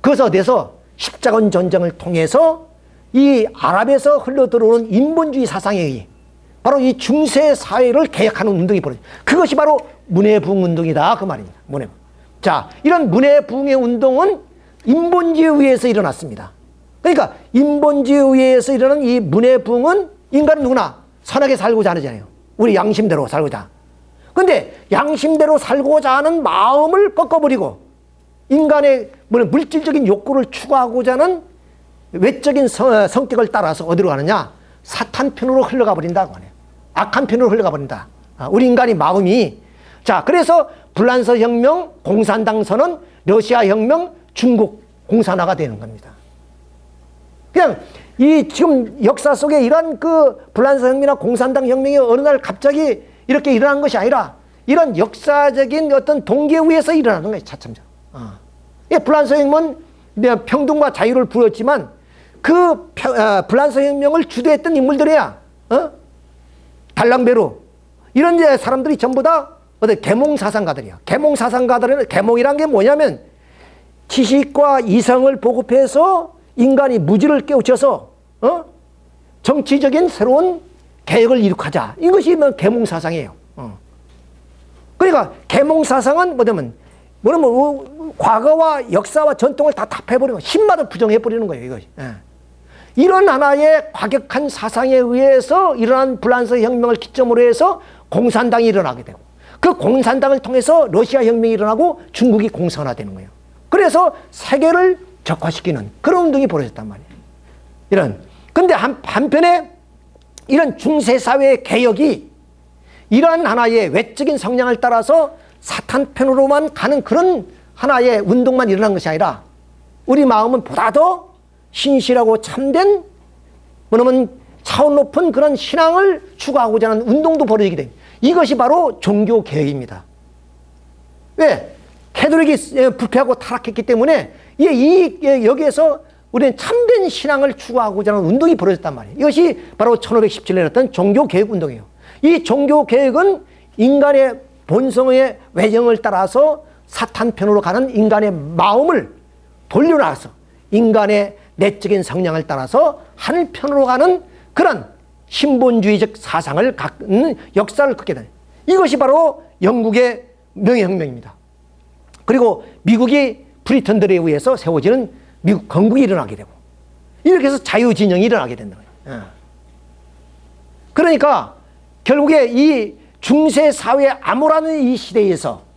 그래서 어디서 십자군 전쟁을 통해서 이 아랍에서 흘러들어오는 인본주의 사상에 의해 바로 이 중세사회를 개혁하는 운동이 벌어져요. 그것이 바로 문해부흥 운동이다 그 말입니다. 문해부흥. 자, 이런 문해부흥의 운동은 인본주의에 의해서 일어났습니다. 그러니까 인본주의에 의해서 일어나는 이 문해부흥은 인간은 누구나 선하게 살고자 하잖아요. 우리 양심대로 살고자. 근데 양심대로 살고자 하는 마음을 꺾어버리고 인간의 물질적인 욕구를 추구하고자 하는 외적인 성격을 따라서 어디로 가느냐? 사탄 편으로 흘러가 버린다고 하네요. 악한 편으로 흘러가 버린다. 우리 인간의 마음이. 자, 그래서 불란서 혁명, 공산당 선언, 러시아 혁명, 중국 공산화가 되는 겁니다. 그냥 이 지금 역사 속에 이런 그 불란서 혁명이나 공산당 혁명이 어느 날 갑자기 이렇게 일어난 것이 아니라 이런 역사적인 어떤 동기에 의해서 일어나는 거예요. 차참자. 불란서 혁명은 평등과 자유를 부였지만 그 불란서 혁명을 주도했던 인물들이야. 달랑베루 이런 사람들이 전부 다 계몽 사상가들이야. 계몽 사상가들은 계몽이란 게 뭐냐면 지식과 이성을 보급해서 인간이 무지를 깨우쳐서 정치적인 새로운 개혁을 이룩하자. 이것이 계몽 사상이에요. 그러니까 계몽 사상은 뭐냐면 과거와 역사와 전통을 다 답해버리고 신마다 부정해버리는 거예요. 이것이. 이런 하나의 과격한 사상에 의해서 일어난 불란서 혁명을 기점으로 해서 공산당이 일어나게 되고 그 공산당을 통해서 러시아 혁명이 일어나고 중국이 공산화되는 거예요. 그래서 세계를 적화시키는 그런 운동이 벌어졌단 말이에요. 근데 한편에 이런 중세사회의 개혁이 이러한 하나의 외적인 성향을 따라서 사탄 편으로만 가는 그런 하나의 운동만 일어난 것이 아니라 우리 마음은 보다 더 신실하고 참된 차원 높은 그런 신앙을 추구하고자 하는 운동도 벌어지게 됩니다. 이것이 바로 종교개혁입니다. 왜? 캐톨릭이 부패하고 타락했기 때문에 여기에서 우리는 참된 신앙을 추구하고자 하는 운동이 벌어졌단 말이에요. 이것이 바로 1517년에 일어났던 종교개혁 운동이에요. 이 종교개혁은 인간의 본성의 외정을 따라서 사탄 편으로 가는 인간의 마음을 돌려놔서 인간의 내적인 성향을 따라서 하늘 편으로 가는 그런 신본주의적 사상을 갖는 역사를 긋게 되는 이것이 바로 영국의 명예혁명입니다. 그리고 미국이 브리턴들에 의해서 세워지는 미국 건국이 일어나게 되고 이렇게 해서 자유진영이 일어나게 된다. 그러니까 결국에 이 중세사회 암울하는 이 시대에서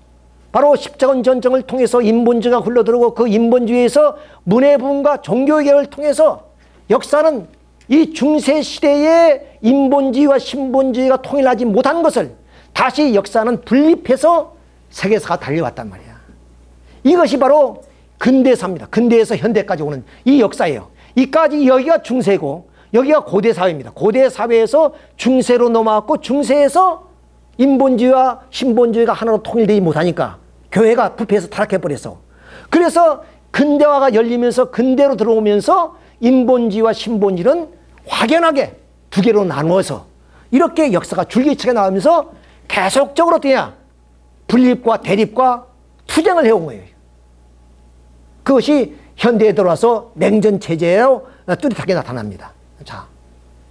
바로 십자군 전쟁을 통해서 인본주의가 흘러들어오고 그 인본주의에서 문해부흥과 종교개혁을 통해서 역사는 이 중세시대의 인본주의와 신본주의가 통일하지 못한 것을 다시 역사는 분립해서 세계사가 달려왔단 말이야. 이것이 바로 근대사입니다. 근대에서 현대까지 오는 이 역사예요. 여기가 중세고 여기가 고대사회입니다. 고대사회에서 중세로 넘어왔고 중세에서 인본주의와 신본주의가 하나로 통일되지 못하니까 교회가 부패해서 타락해버렸어. 그래서 근대화가 열리면서 근대로 들어오면서 인본주의와 신본주의는 확연하게 두 개로 나누어서 이렇게 역사가 줄기차게 나오면서 계속적으로 분립과 대립과 투쟁을 해온 거예요. 그것이 현대에 들어와서 냉전체제로 뚜렷하게 나타납니다. 자,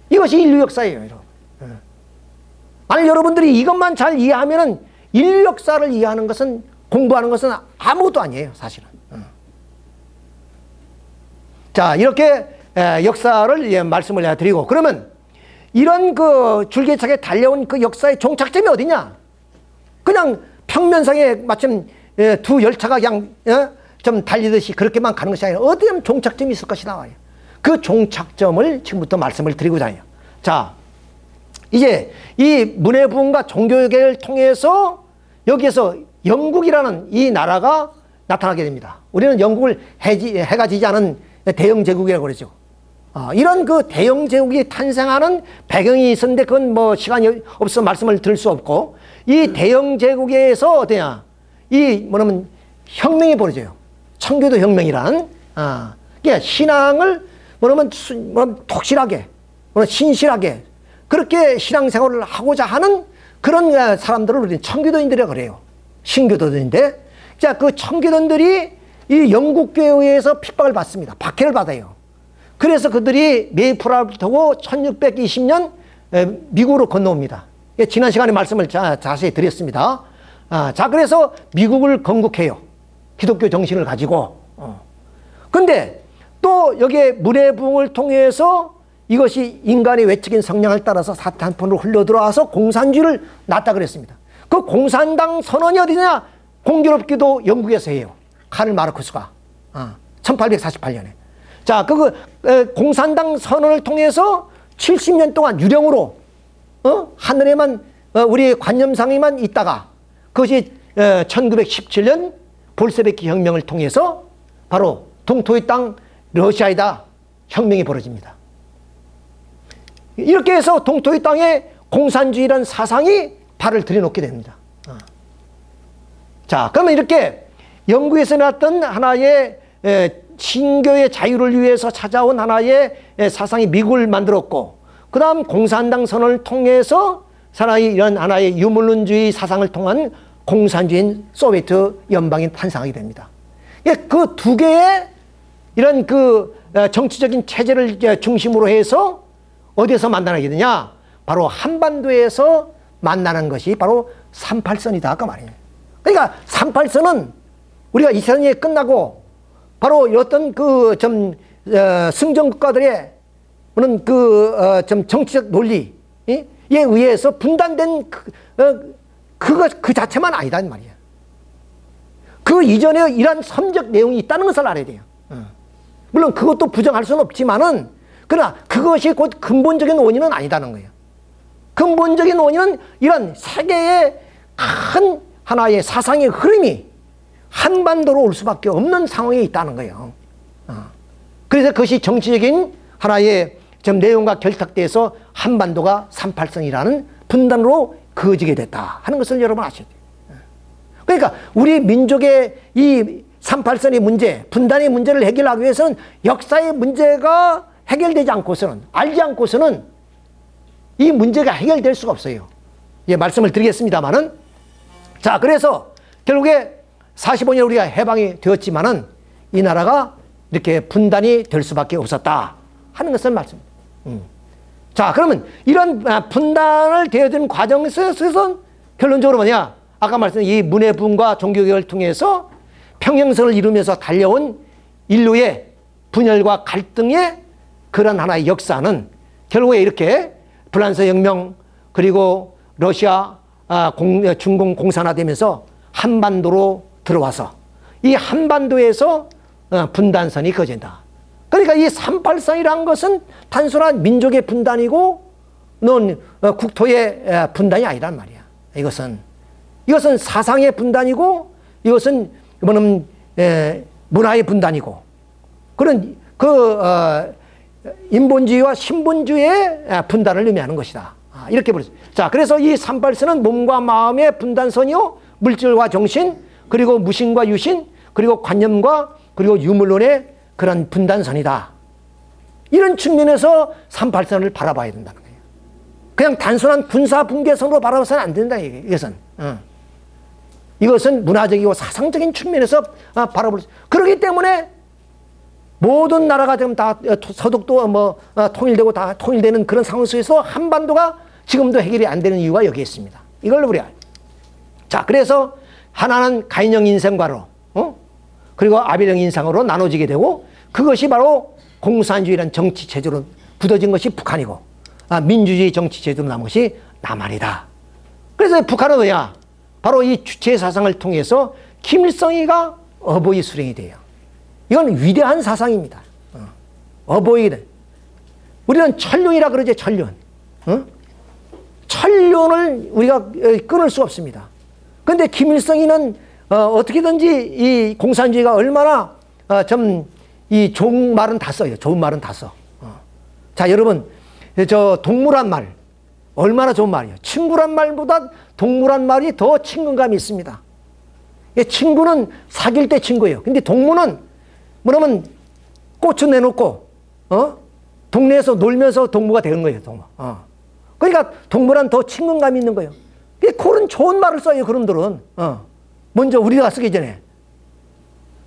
이것이 인류 역사예요, 여러분. 아니, 여러분들이 이것만 잘 이해하면은 인류 역사를 이해하는 것은, 공부하는 것은 아무것도 아니에요, 사실은. 자, 이렇게 역사를 말씀을 해드리고, 그러면 이런 그 줄기차게 달려온 그 역사의 종착점이 어디냐? 그냥 평면상에 마침 두 열차가 그냥 좀 달리듯이 그렇게만 가는 것이 아니라 어디에 종착점이 있을 것이다. 그 종착점을 지금부터 말씀을 드리고자 해요. 자, 이제 이 문해부흥과 종교개혁을 통해서 여기에서 영국이라는 이 나라가 나타나게 됩니다. 우리는 영국을 해가 지지 않은 대영 제국이라고 그러죠. 이런 그 대영 제국이 탄생하는 배경이 있었는데 그건 뭐 시간이 없어서 말씀을 드릴 수 없고, 이 대영 제국에서 어떠냐, 이 뭐냐면 혁명이 벌어져요. 청교도 혁명이란, 그러니까 신앙을 뭐냐면 독실하게, 신실하게 그렇게 신앙생활을 하고자 하는 그런 사람들을 우리는 청교도인들이라고 그래요. 신교도인데, 자, 그 청교도인들이 이 영국교회에 의해서 핍박을 받습니다. 박해를 받아요. 그래서 그들이 메이플라워를 타고 1620년 미국으로 건너옵니다. 지난 시간에 말씀을 자세히 드렸습니다. 자, 그래서 미국을 건국해요. 기독교 정신을 가지고. 근데 또 여기에 문해부흥을 통해서 이것이 인간의 외적인 성향을 따라서 사탄폰으로 흘러들어와서 공산주의를 낳았다 그랬습니다. 그 공산당 선언이 어디냐? 공교롭게도 영국에서 해요. 카를 마르크스가 1848년에. 자, 공산당 선언을 통해서 70년 동안 유령으로 하늘에만 우리 관념상에만 있다가 그것이 1917년 볼셰비키 혁명을 통해서 바로 동토의 땅 러시아에다 혁명이 벌어집니다. 이렇게 해서 동토의 땅에 공산주의라는 사상이 발을 들여놓게 됩니다. 자, 그러면 이렇게 영국에서 났던 하나의 신교의 자유를 위해서 찾아온 하나의 사상이 미국을 만들었고, 그 다음 공산당 선언을 통해서 사람이 이런 하나의 유물론주의 사상을 통한 공산주의인 소비에트 연방이 탄생하게 됩니다. 그 두 개의 이런 그 정치적인 체제를 중심으로 해서 어디에서 만나게 되냐? 바로 한반도에서 만나는 것이 바로 38선이다 그 말이에요. 그러니까 38선은 우리가 2차 대전이 끝나고 바로 어떤 그 좀 승전 국가들의 그런 그 좀 정치적 논리에 의해서 분단된 그 자체만 아니다 이 말이야. 그 이전에 이러한 섬적 내용이 있다는 것을 알아야 돼요. 물론 그것도 부정할 수는 없지만은, 그러나 그것이 곧 근본적인 원인은 아니다는 거예요. 근본적인 원인은 이런 세계의 큰 하나의 사상의 흐름이 한반도로 올 수밖에 없는 상황에 있다는 거예요. 그래서 그것이 정치적인 하나의 좀 내용과 결탁돼서 한반도가 38선이라는 분단으로 그어지게 됐다 하는 것을 여러분 아셔야 돼요. 그러니까 우리 민족의 이 38선의 문제, 분단의 문제를 해결하기 위해서는 역사의 문제가 해결되지 않고서는, 알지 않고서는 이 문제가 해결될 수가 없어요. 예, 말씀을 드리겠습니다만은, 자, 그래서 결국에 45년 우리가 해방이 되었지만은 이 나라가 이렇게 분단이 될 수밖에 없었다 하는 것을 말씀입니다. 자, 그러면 이런 분단을 되어든 과정에서 결론적으로 뭐냐? 아까 말씀드린 이 문해부흥과 종교개혁을 통해서 평행선을 이루면서 달려온 인류의 분열과 갈등의 그런 하나의 역사는 결국에 이렇게 프랑스 혁명, 그리고 러시아 중공 공산화되면서 한반도로 들어와서 이 한반도에서 분단선이 그어진다. 그러니까 이 38선이라는 것은 단순한 민족의 분단이고 국토의 분단이 아니란 말이야. 이것은 사상의 분단이고, 이것은 뭐냐면 문화의 분단이고, 그런 인본주의와 신본주의의 분단을 의미하는 것이다. 이렇게 보죠. 자, 그래서 이 38선은 몸과 마음의 분단선이요, 물질과 정신, 그리고 무신과 유신, 그리고 관념과 그리고 유물론의 그런 분단선이다. 이런 측면에서 38선을 바라봐야 된다는 거예요. 그냥 단순한 군사 분계선으로 바라봐서는 안 된다. 이것은 문화적이고 사상적인 측면에서 바라볼 수. 그렇기 때문에 모든 나라가 지금 다 서독도 통일되고 다 통일되는 그런 상황 속에서 한반도가 지금도 해결이 안 되는 이유가 여기 있습니다. 이걸 우리가. 자, 그래서 하나는 가인형 인생과로, 그리고 아벨형 인상으로 나눠지게 되고, 그것이 바로 공산주의라는 정치 체제로 굳어진 것이 북한이고, 민주주의 정치 체제로 남은 것이 남한이다. 그래서 북한은 뭐냐? 바로 이 주체 사상을 통해서 김일성이가 어버이 수령이 돼요. 이건 위대한 사상입니다. 어버이다. 우리는 천륜이라 그러죠, 천륜. 천륜을 우리가 끊을 수 없습니다. 그런데 김일성이는 어떻게든지 이 공산주의가 얼마나 좀 이 좋은 말은 다 써요. 좋은 말은 다 써. 자, 여러분, 저 동무란 말 얼마나 좋은 말이에요. 친구란 말보다 동무란 말이 더 친근감이 있습니다. 친구는 사귈 때 친구예요. 근데 동무는 뭐냐면 꽃을 내놓고 동네에서 놀면서 동무가 되는 거예요. 동무. 그러니까 동무란 더 친근감이 있는 거예요. 그런 좋은 말을 써요. 그놈들은. 먼저 우리가 쓰기 전에.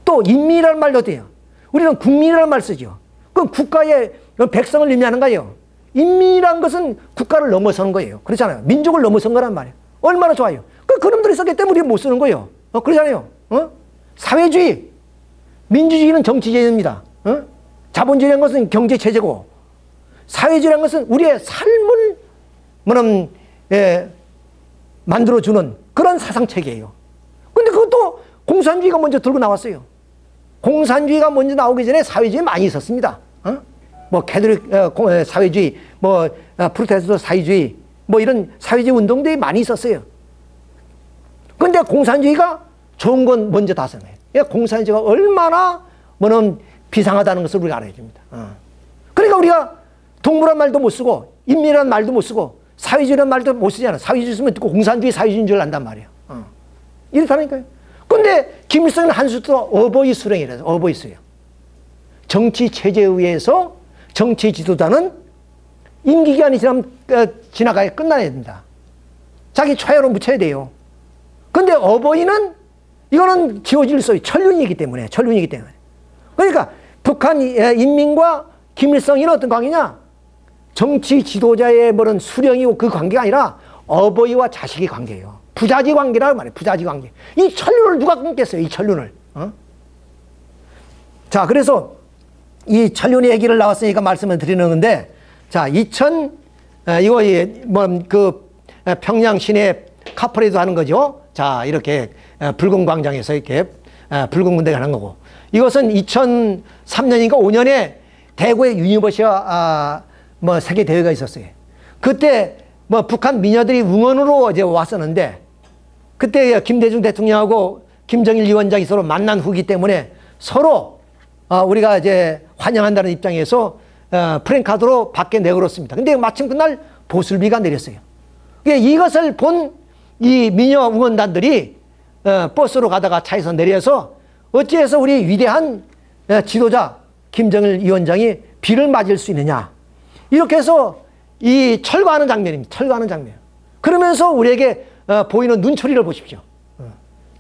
또 인민이라는 말도 돼요. 우리는 국민이라는 말 쓰죠. 그럼 국가의 백성을 의미하는 거예요. 인민이라는 것은 국가를 넘어서는 거예요. 그렇잖아요. 민족을 넘어선 거란 말이에요. 얼마나 좋아요. 그놈들이 썼기 때문에 우리가 못 쓰는 거예요. 그러잖아요. 사회주의, 민주주의는 정치제도입니다. 자본주의라는 것은 경제체제고, 사회주의라는 것은 우리의 삶을 만들어주는 그런 사상체계예요. 근데 그것도 공산주의가 먼저 들고 나왔어요. 공산주의가 먼저 나오기 전에 사회주의 많이 있었습니다. 뭐 캐톨릭 사회주의, 뭐 프로테스탄트 사회주의, 뭐 이런 사회주의 운동들이 많이 있었어요. 근데 공산주의가 좋은 건 먼저 다스려요. 공산주의가 얼마나 비상하다는 것을 우리가 알아야 됩니다. 그러니까 우리가 동물한 말도 못 쓰고 인민이라는 말도 못 쓰고 사회주의라는 말도 못 쓰잖아요. 사회주의 쓰면 공산주의 사회주의인 줄 안단 말이에요. 이렇다니까요. 근데 김일성은 한수도 어버이 수령이라서 어버이 수령. 정치 체제에 의해서 정치 지도자는 임기 기간이 지나가야 끝나야 됩니다. 자기 초야로 묻혀야 돼요. 근데 어버이는 이거는 지워질 수 있어요. 천륜이기 때문에. 그러니까 북한 인민과 김일성이 어떤 관계냐? 정치 지도자의 수령이고 그 관계가 아니라 어버이와 자식의 관계예요. 부자지 관계라고 말해요. 부자지 관계. 이 천륜을 누가 끊겠어요? 이 천륜을. 자, 그래서 이 천륜의 얘기를 나왔으니까 말씀을 드리는 건데, 자, 평양 시내 카프레도 하는 거죠. 자, 이렇게 붉은 광장에서 이렇게 붉은 군대가 하는 거고, 이것은 2003년인가 5년에 대구의 유니버시아 세계 대회가 있었어요. 그때 북한 미녀들이 응원으로 이제 왔었는데, 그때 김대중 대통령하고 김정일 위원장이 서로 만난 후기 때문에 서로 우리가 이제 환영한다는 입장에서 프랭카드로 밖에 내걸었습니다. 근데 마침 그날 보슬비가 내렸어요. 이것을 본 이 미녀 응원단들이 버스로 가다가 차에서 내려서 어찌해서 우리 위대한 지도자 김정일 위원장이 비를 맞을 수 있느냐, 이렇게 해서 이 철거하는 장면입니다. 철거하는 장면. 그러면서 우리에게 보이는 눈초리를 보십시오.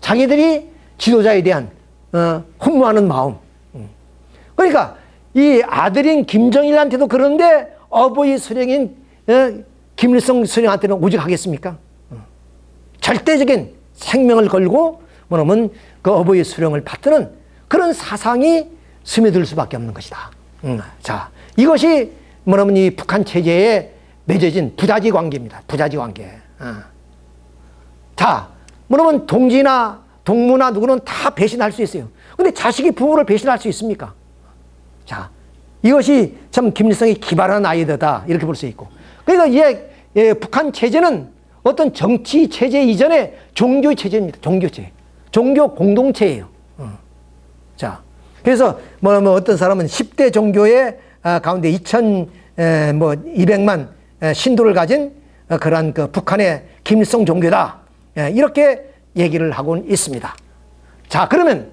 자기들이 지도자에 대한 훈무하는 마음. 그러니까 이 아들인 김정일한테도 그런데 어버이 수령인 김일성 수령한테는 오직 하겠습니까? 절대적인 생명을 걸고 뭐냐면 그 어버이 수령을 받드는 그런 사상이 스며들 수밖에 없는 것이다. 자, 이것이 뭐냐면 이 북한 체제에 맺어진 부자지 관계입니다. 부자지 관계. 자, 뭐냐면 동지나 동무나 누구는 다 배신할 수 있어요. 근데 자식이 부모를 배신할 수 있습니까? 자, 이것이 참 김일성이 기발한 아이디어다, 이렇게 볼 수 있고. 그러니까 북한 체제는 어떤 정치 체제 이전에 종교 체제입니다. 종교 체제. 종교 공동체예요. 자, 그래서 뭐냐면 어떤 사람은 10대 종교의 가운데 200만 신도를 가진 그러한 그 북한의 김일성 종교다, 이렇게 얘기를 하고 있습니다. 자, 그러면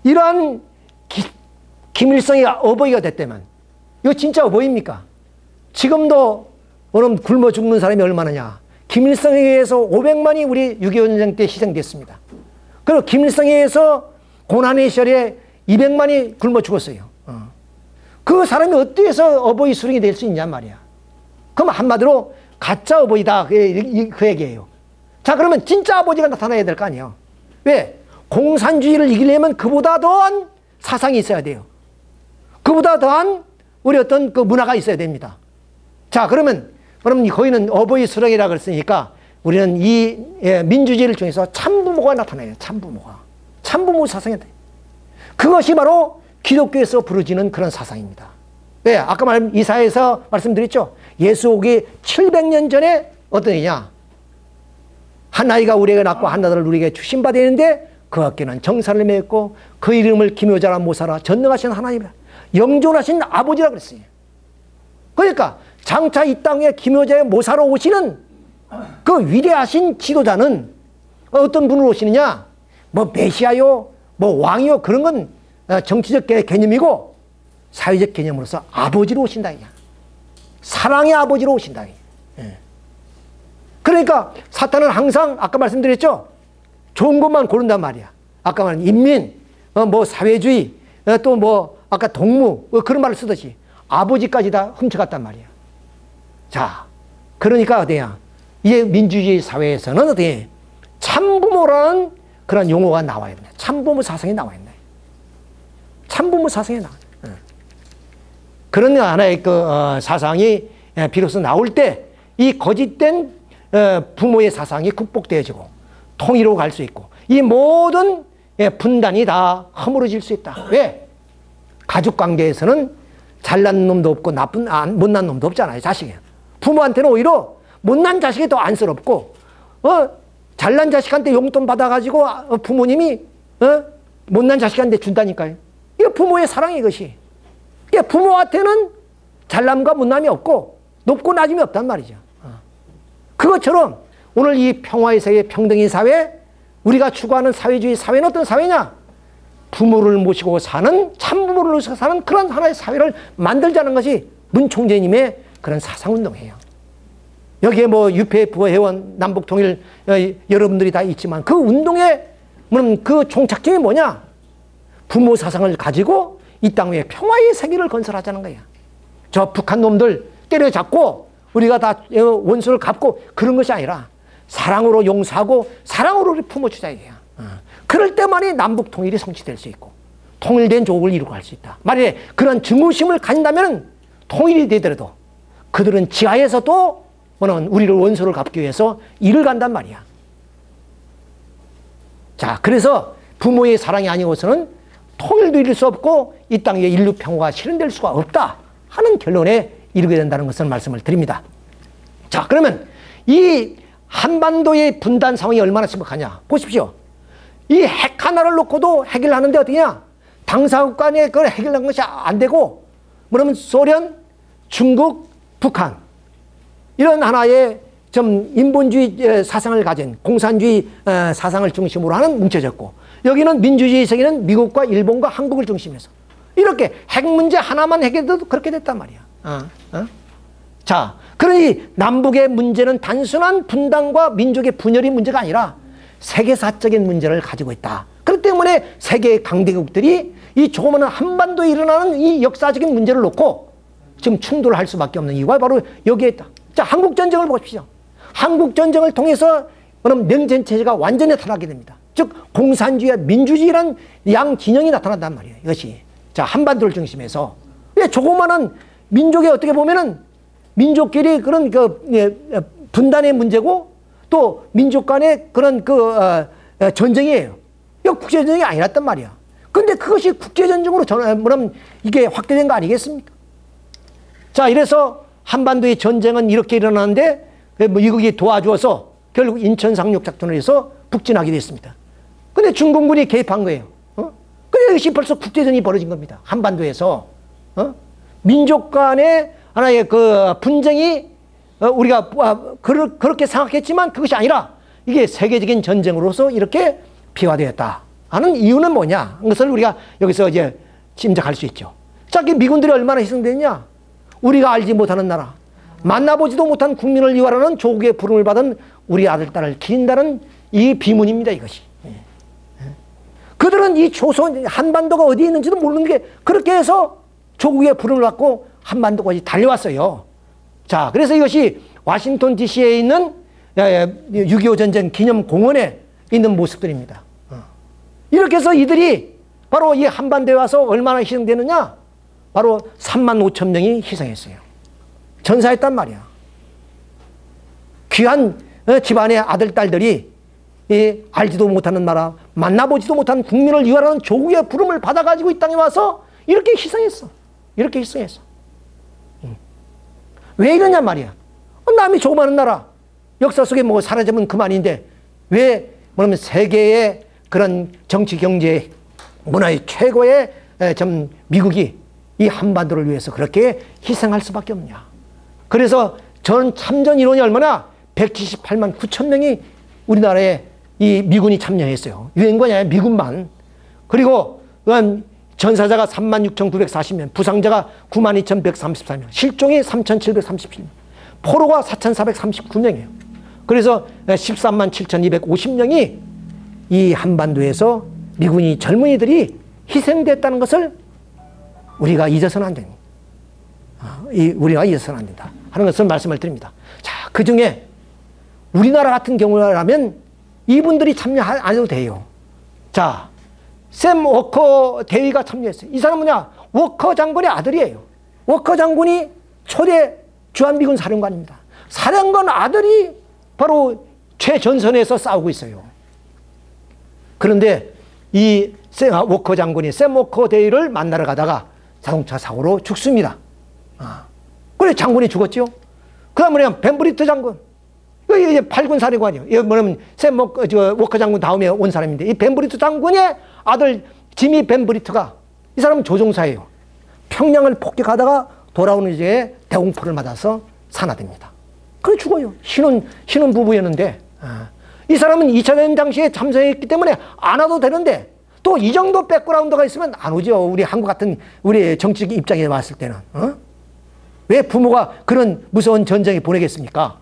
이러한 김일성이 어버이가 됐다면 이거 진짜 어버이입니까? 지금도 오늘 굶어 죽는 사람이 얼마나냐? 김일성에 의해서 500만이 우리 6.25 전쟁 때 희생됐습니다. 그리고 김일성에 의해서 고난의 시절에 200만이 굶어 죽었어요. 그 사람이 어떻게 해서 어버이 수령이 될 수 있냔 말이야. 그럼 한마디로 가짜 어버이다, 그 얘기예요. 자, 그러면 진짜 아버지가 나타나야 될 거 아니에요. 왜? 공산주의를 이기려면 그보다 더한 사상이 있어야 돼요. 그보다 더한 우리 어떤 그 문화가 있어야 됩니다. 자, 그러면 거기는 어버이 수령이라고 했으니까 우리는 이 민주주의를 통해서 참부모가 나타나요. 참부모가. 참부모 사상이 돼. 그것이 바로 기독교에서 부르짖는 그런 사상입니다. 왜? 아까 이사야에서 말씀드렸죠. 예수 오기 700년 전에 어떤 일이냐? 한 아이가 우리에게 낳고 한 아들을 우리에게 주신 바 되는데 그 학교는 정사를 맺고 그 이름을 기묘자라 모사라 전능하신 하나님이라 영존하신 아버지라 그랬어요. 그러니까 장차 이 땅에 김효자의 모사로 오시는 그 위대하신 지도자는 어떤 분으로 오시느냐? 뭐 메시아요, 뭐 왕이요, 그런 건 정치적 개념이고 사회적 개념으로서 아버지로 오신다. 사랑의 아버지로 오신다. 그러니까 사탄은 항상 아까 말씀드렸죠? 좋은 것만 고른단 말이야. 아까 말한 인민, 뭐 사회주의, 또 뭐 아까 동무, 그런 말을 쓰듯이 아버지까지 다 훔쳐갔단 말이야. 자, 그러니까 어때야? 이 민주주의 사회에서는 어떻게 참부모라는 그런 용어가 나와야 된다. 참부모 사상이 나와야 된다. 참부모 사상이 나와야 된다. 그런 하나의 사상이 비로소 나올 때 이 거짓된 부모의 사상이 극복되어지고 통일로 갈 수 있고 이 모든 분단이 다 허물어질 수 있다. 왜? 가족관계에서는 잘난 놈도 없고 못난 놈도 없잖아요. 자식이. 부모한테는 오히려 못난 자식이 더 안쓰럽고 잘난 자식한테 용돈 받아가지고 부모님이 못난 자식한테 준다니까요. 이게 부모의 사랑이 이것이. 부모한테는 잘남과 못남이 없고 높고 낮음이 없단 말이죠. 그것처럼 오늘 이 평화의 세계, 평등의 사회, 우리가 추구하는 사회주의 사회는 어떤 사회냐? 부모를 모시고 사는, 참부모를 모시고 사는 그런 하나의 사회를 만들자는 것이 문 총재님의 그런 사상운동이에요. 여기에 뭐 UPF 회원, 남북통일 여러분들이 다 있지만 그 운동의 그 종착점이 뭐냐? 부모 사상을 가지고 이 땅 위에 평화의 세계를 건설하자는 거야. 저 북한 놈들 때려잡고 우리가 다 원수를 갚고 그런 것이 아니라 사랑으로 용서하고 사랑으로 품어주자 이거야. 그럴 때만이 남북 통일이 성취될 수 있고 통일된 조국을 이루고 갈 수 있다. 만약에 그런 증오심을 가진다면 통일이 되더라도 그들은 지하에서도 우리를 원수를 갚기 위해서 일을 간단 말이야. 자, 그래서 부모의 사랑이 아니고서는 통일도 이룰 수 없고 이 땅에 인류 평화가 실현될 수가 없다 하는 결론에 이르게 된다는 것을 말씀을 드립니다. 자, 그러면 이 한반도의 분단 상황이 얼마나 심각하냐 보십시오. 이 핵 하나를 놓고도 해결하는데 어떠냐? 당사국 간에 그걸 해결하는 것이 안 되고 그러면 소련, 중국, 북한 이런 하나의 좀 인본주의 사상을 가진 공산주의 사상을 중심으로 하는 뭉쳐졌고 여기는 민주주의 세계는 미국과 일본과 한국을 중심해서 이렇게 핵 문제 하나만 해결해도 그렇게 됐단 말이야. 자, 그러니 남북의 문제는 단순한 분단과 민족의 분열의 문제가 아니라 세계사적인 문제를 가지고 있다. 그렇기 때문에 세계 강대국들이 이 조그마한 한반도에 일어나는 이 역사적인 문제를 놓고 지금 충돌을 할 수밖에 없는 이유가 바로 여기에 있다. 자, 한국전쟁을 보십시오. 한국전쟁을 통해서 그럼 냉전체제가 완전히 타락하게 됩니다. 즉 공산주의와 민주주의라는 양 진영이 나타난단 말이에요. 이것이. 자, 한반도를 중심해서 조그마한 민족이 어떻게 보면은 민족끼리 그런 분단의 문제고 또 민족 간의 그런 전쟁이에요. 이거 국제전쟁이 아니었단 말이야. 근데 그것이 국제전쟁으로 그럼 이게 확대된 거 아니겠습니까? 자, 이래서 한반도의 전쟁은 이렇게 일어나는데 미국이 도와주어서 결국 인천 상륙작전을 해서 북진하게 됐습니다. 근데 중공군이 개입한 거예요. 근데 이것이 벌써 국제전이 벌어진 겁니다. 한반도에서. 민족 간의 하나의 분쟁이 우리가 그렇게 생각했지만 그것이 아니라 이게 세계적인 전쟁으로서 이렇게 비화되었다 하는 이유는 뭐냐? 그것을 우리가 여기서 이제 짐작할 수 있죠. 자, 미군들이 얼마나 희생됐냐? 우리가 알지 못하는 나라, 만나보지도 못한 국민을 위하라는 조국의 부름을 받은 우리 아들, 딸을 기린다는 이 비문입니다, 이것이. 그들은 이 조선, 한반도가 어디에 있는지도 모르는 게 그렇게 해서 조국의 부름을 받고 한반도까지 달려왔어요. 자, 그래서 이것이 워싱턴 DC에 있는 6.25 전쟁 기념 공원에 있는 모습들입니다. 이렇게 해서 이들이 바로 이 한반도에 와서 얼마나 희생되느냐? 바로 35,000명이 희생했어요. 전사했단 말이야. 귀한 집안의 아들, 딸들이 알지도 못하는 나라, 만나보지도 못한 국민을 위하라는 조국의 부름을 받아가지고 이 땅에 와서 이렇게 희생했어. 이렇게 희생했어. 왜 이러냐 말이야. 남이 조그마한 나라, 역사 속에 뭐 사라지면 그만인데 왜 뭐냐면 세계의 그런 정치, 경제, 문화의 최고의 좀 미국이 이 한반도를 위해서 그렇게 희생할 수밖에 없냐. 그래서 전 참전 인원이 얼마나 178만 9천 명이 우리나라에 이 미군이 참여했어요. 유엔군이 아니라 미군만. 그리고 전사자가 36,940명, 부상자가 92,134명, 실종이 3,737명, 포로가 4,439명이에요. 그래서 13만 7,250명이 이 한반도에서 미군이 젊은이들이 희생됐다는 것을 우리가 잊어서는 안 됩니다. 우리가 잊어서는 안 된다 하는 것을 말씀을 드립니다. 자, 그 중에 우리나라 같은 경우라면 이분들이 참여 안 해도 돼요. 자, 샘 워커 대위가 참여했어요. 이 사람은 뭐냐? 워커 장군의 아들이에요. 워커 장군이 초대 주한미군 사령관입니다. 사령관 아들이 바로 최전선에서 싸우고 있어요. 그런데 이 워커 장군이 샘 워커 대위를 만나러 가다가 자동차 사고로 죽습니다. 그래 장군이 죽었죠. 그 다음 뭐냐? 벤브리트 장군. 이게 8군 사령관이에요. 이거 뭐냐면 샘 워커 장군 다음에 온 사람인데 이 벤브리트 장군의 아들 지미 벤브리트가 이 사람은 조종사예요. 평양을 폭격하다가 돌아오는 이제 대공포를 맞아서 산화됩니다. 그래 죽어요. 신혼 부부였는데 이 사람은 2차 대전 당시에 참전했기 때문에 안 와도 되는데 또 이 정도 백그라운드가 있으면 안 오죠. 우리 한국 같은 우리 정치 입장에 봤을 때는. 왜 부모가 그런 무서운 전쟁에 보내겠습니까?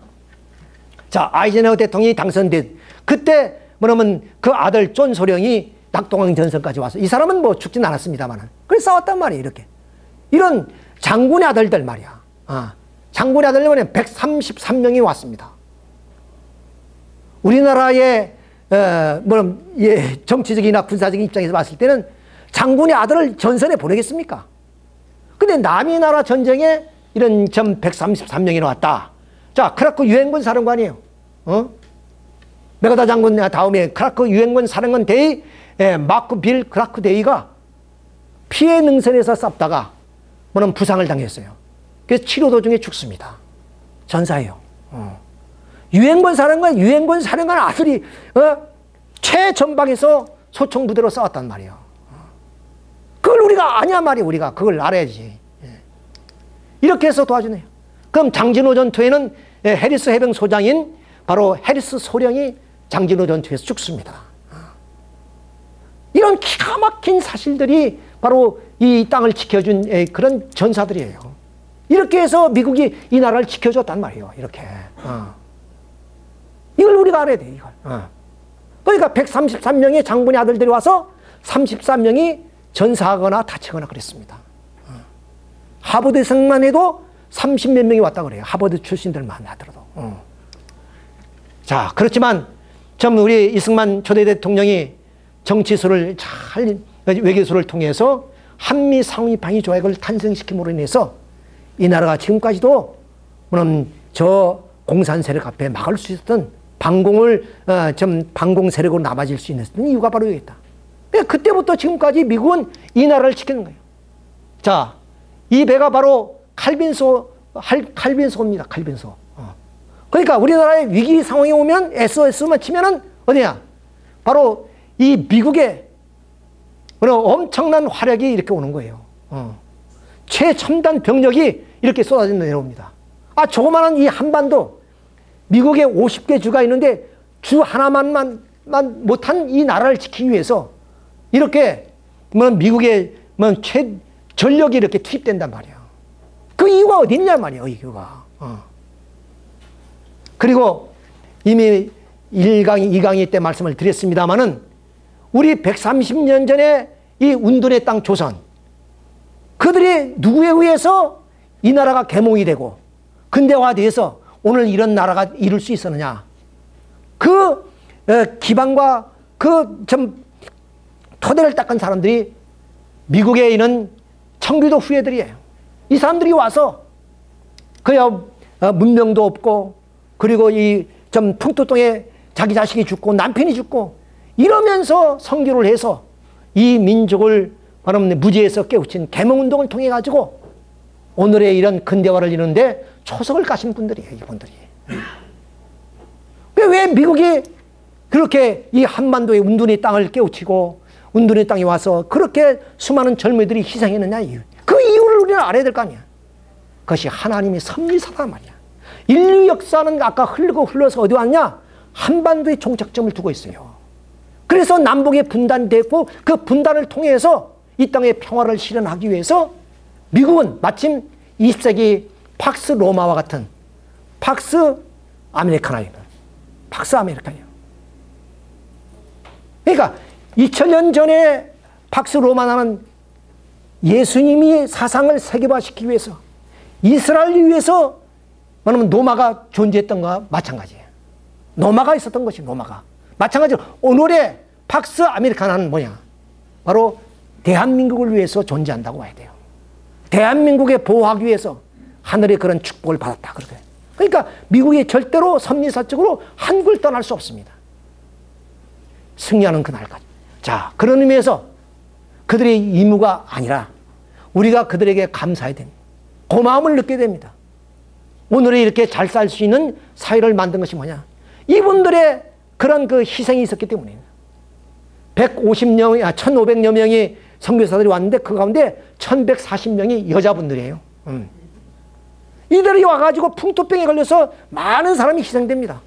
자, 아이젠하워 대통령이 당선된 그때 뭐냐면 그 아들 존 소령이 낙동강 전선까지 와서 이 사람은 뭐 죽진 않았습니다만 그래서 싸웠단 말이에요. 이렇게 이런 장군의 아들들 말이야. 장군의 아들들은 133명이 왔습니다. 우리나라의 정치적이나 군사적인 입장에서 봤을 때는 장군의 아들을 전선에 보내겠습니까? 근데 남이 나라 전쟁에 이런 133명이나 왔다. 자, 크라크 유엔군 사령관이에요. 메가다 장군 다음에 크라크 유엔군 사령관 대위 마크 빌 크라크 대위가 피해 능선에서 싸다가 뭐는 부상을 당했어요. 그래서 치료 도중에 죽습니다. 전사예요. 유엔군 사령관 아들이 최전방에서 소총부대로 싸웠단 말이에요. 그걸 우리가 아냐 말이에요. 우리가 그걸 알아야지. 이렇게 해서 도와주네요. 그럼 장진호 전투에는 해리스 해병 소장인 바로 해리스 소령이 장진호 전투에서 죽습니다. 이런 기가 막힌 사실들이 바로 이 땅을 지켜준 그런 전사들이에요. 이렇게 해서 미국이 이 나라를 지켜줬단 말이에요. 이렇게. 이걸 우리가 알아야 돼, 이걸. 그러니까 133명의 장군의 아들들이 와서 33명이 전사하거나 다치거나 그랬습니다. 하버드생만 해도 30몇 명이 왔다 그래요. 하버드 출신들만 하더라도. 자, 그렇지만 참 우리 이승만 초대 대통령이 정치술을 잘 외교술을 통해서 한미 상위 방위 조약을 탄생시킴으로 인해서 이 나라가 지금까지도 물론 저 공산 세력 앞에 막을 수 있었던 반공 세력으로 남아질 수 있는 이유가 바로 여기 있다. 그때부터 지금까지 미국은 이 나라를 지키는 거예요. 자, 이 배가 바로 칼빈소입니다. 칼빈소. 그러니까 우리나라의 위기 상황이 오면 SOS만 치면은 어디냐? 바로 이 미국의 엄청난 화력이 이렇게 오는 거예요. 최첨단 병력이 이렇게 쏟아져 내려옵니다. 조그마한 이 한반도, 미국에 50개 주가 있는데 주 하나만 못한 이 나라를 지키기 위해서 이렇게 미국의 전력이 이렇게 투입된단 말이에요. 그 이유가 어디 있냐 말이에요, 이유가. 그리고 이미 1강의, 2강의 때 말씀을 드렸습니다만은 우리 130년 전에 이 운둔의 땅 조선, 그들이 누구에 의해서 이 나라가 계몽이 되고 근대화돼서 오늘 이런 나라가 이룰 수 있었느냐. 그 기반과 그 토대를 닦은 사람들이 미국에 있는 청교도 후예들이에요. 이 사람들이 와서 그야 문명도 없고 그리고 이 풍토동에 자기 자식이 죽고 남편이 죽고 이러면서 선교를 해서 이 민족을 바로 무지에서 깨우친 계몽운동을 통해 가지고 오늘의 이런 근대화를 이루는데 초석을 까신 분들이에요, 이분들이. 왜 미국이 그렇게 이 한반도의 운둔의 땅을 깨우치고 운둔의 땅에 와서 그렇게 수많은 젊은이들이 희생했느냐. 그 이유를 우리는 알아야 될 거 아니야. 그것이 하나님의 섭리사단 말이야. 인류 역사는 아까 흘러서 어디 왔냐? 한반도에 종착점을 두고 있어요. 그래서 남북이 분단됐고 그 분단을 통해서 이 땅의 평화를 실현하기 위해서 미국은 마침 20세기 팍스 로마와 같은 팍스 아메리카나예요. 팍스 아메리카예요. 그러니까 2000년 전에 팍스 로마나는 예수님이 사상을 세계화시키기 위해서 이스라엘을 위해서 말하면 노마가 존재했던 것과 마찬가지예요. 노마가 있었던 것이 노마가. 마찬가지로 오늘의 팍스 아메리카나는 뭐냐? 바로 대한민국을 위해서 존재한다고 봐야 돼요. 대한민국에 보호하기 위해서 하늘의 그런 축복을 받았다. 그렇게. 그러니까 미국이 절대로 섭리사적으로 한국을 떠날 수 없습니다. 승리하는 그날까지. 자, 그런 의미에서 그들의 의무가 아니라 우리가 그들에게 감사해야 됩니다. 고마움을 느껴야 됩니다. 오늘에 이렇게 잘 살 수 있는 사회를 만든 것이 뭐냐? 이분들의 그런 그 희생이 있었기 때문입니다. 1500여 명이 선교사들이 왔는데 그 가운데 1140명이 여자분들이에요. 이들이 와가지고 풍토병에 걸려서 많은 사람이 희생됩니다.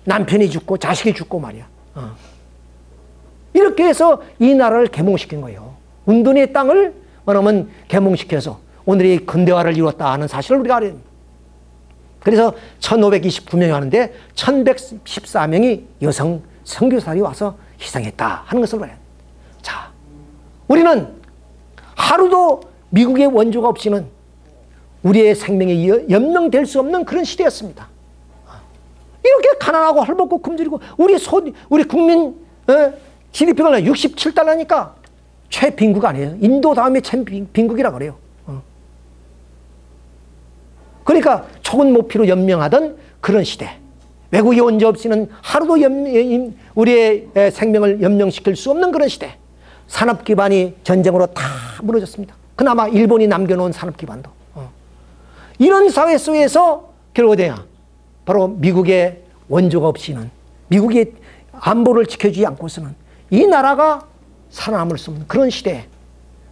남편이 죽고 자식이 죽고 말이야. 이렇게 해서 이 나라를 계몽시킨 거예요. 운둔의 땅을 뭐냐면 계몽시켜서 오늘의 근대화를 이루었다 하는 사실을 우리가 알아야 됩니다. 그래서 1529명이 하는데 1114명이 여성 선교사들이 와서 희생했다 하는 것을 봐야 합니다. 자, 우리는 하루도 미국의 원조가 없이는 우리의 생명이 연명될 수 없는 그런 시대였습니다. 이렇게 가난하고 헐벗고 굶주리고 우리 국민 GDP가 67달러니까 최빈국 아니에요. 인도 다음에 최빈국이라 그래요. 그러니까 초근 모피로 연명하던 그런 시대. 외국의 원조 없이는 하루도 우리의 생명을 연명시킬 수 없는 그런 시대. 산업 기반이 전쟁으로 다 무너졌습니다. 그나마 일본이 남겨놓은 산업 기반도. 이런 사회 속에서 결국 어디냐? 바로 미국의 원조가 없이는, 미국의 안보를 지켜주지 않고서는 이 나라가 살아남을 수 없는 그런 시대에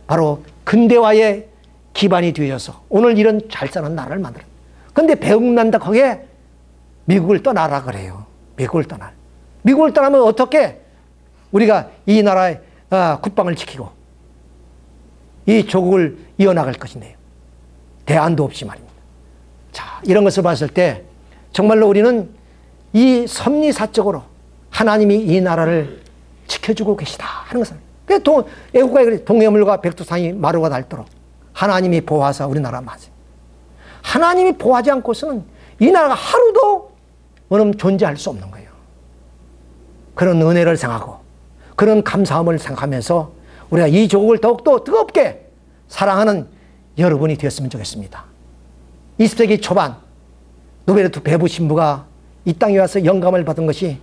바로 근대화의 기반이 되어서 오늘 이런 잘 사는 나라를 만들었다. 그런데 배국난다 거기에 미국을 떠나라 그래요. 미국을 떠나. 미국을 떠나면 어떻게 우리가 이 나라의 국방을 지키고 이 조국을 이어나갈 것인데요. 대안도 없이 말입니다. 자, 이런 것을 봤을 때 정말로 우리는 이 섭리사적으로 하나님이 이 나라를 지켜주고 계시다 하는 것을. 애국가에 그래. 동해물과 백두산이 마루가 닳도록 하나님이 보호하사 우리나라 맞아요. 하나님이 보호하지 않고서는 이 나라가 하루도 존재할 수 없는 거예요. 그런 은혜를 생각하고 그런 감사함을 생각하면서 우리가 이 조국을 더욱더 뜨겁게 사랑하는 여러분이 되었으면 좋겠습니다. 20세기 초반 노베르트 배부 신부가 이 땅에 와서 영감을 받은 것이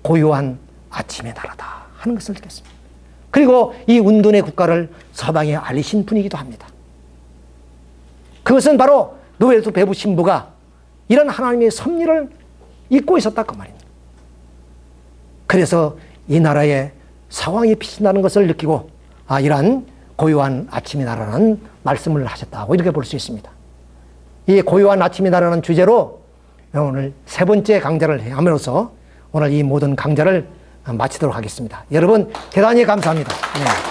고요한 아침의 나라다 하는 것을 느꼈습니다. 그리고 이 운둔의 국가를 서방에 알리신 분이기도 합니다. 그것은 바로 노베르트 배부 신부가 이런 하나님의 섭리를 잊고 있었다 그 말입니다. 그래서 이 나라에 상황이 비친다는 것을 느끼고 이러한 고요한 아침의 나라라는 말씀을 하셨다고 이렇게 볼 수 있습니다. 이 고요한 아침의 나라는 주제로 오늘 세 번째 강좌를 함으로써 오늘 이 모든 강좌를 마치도록 하겠습니다. 여러분 대단히 감사합니다. 네.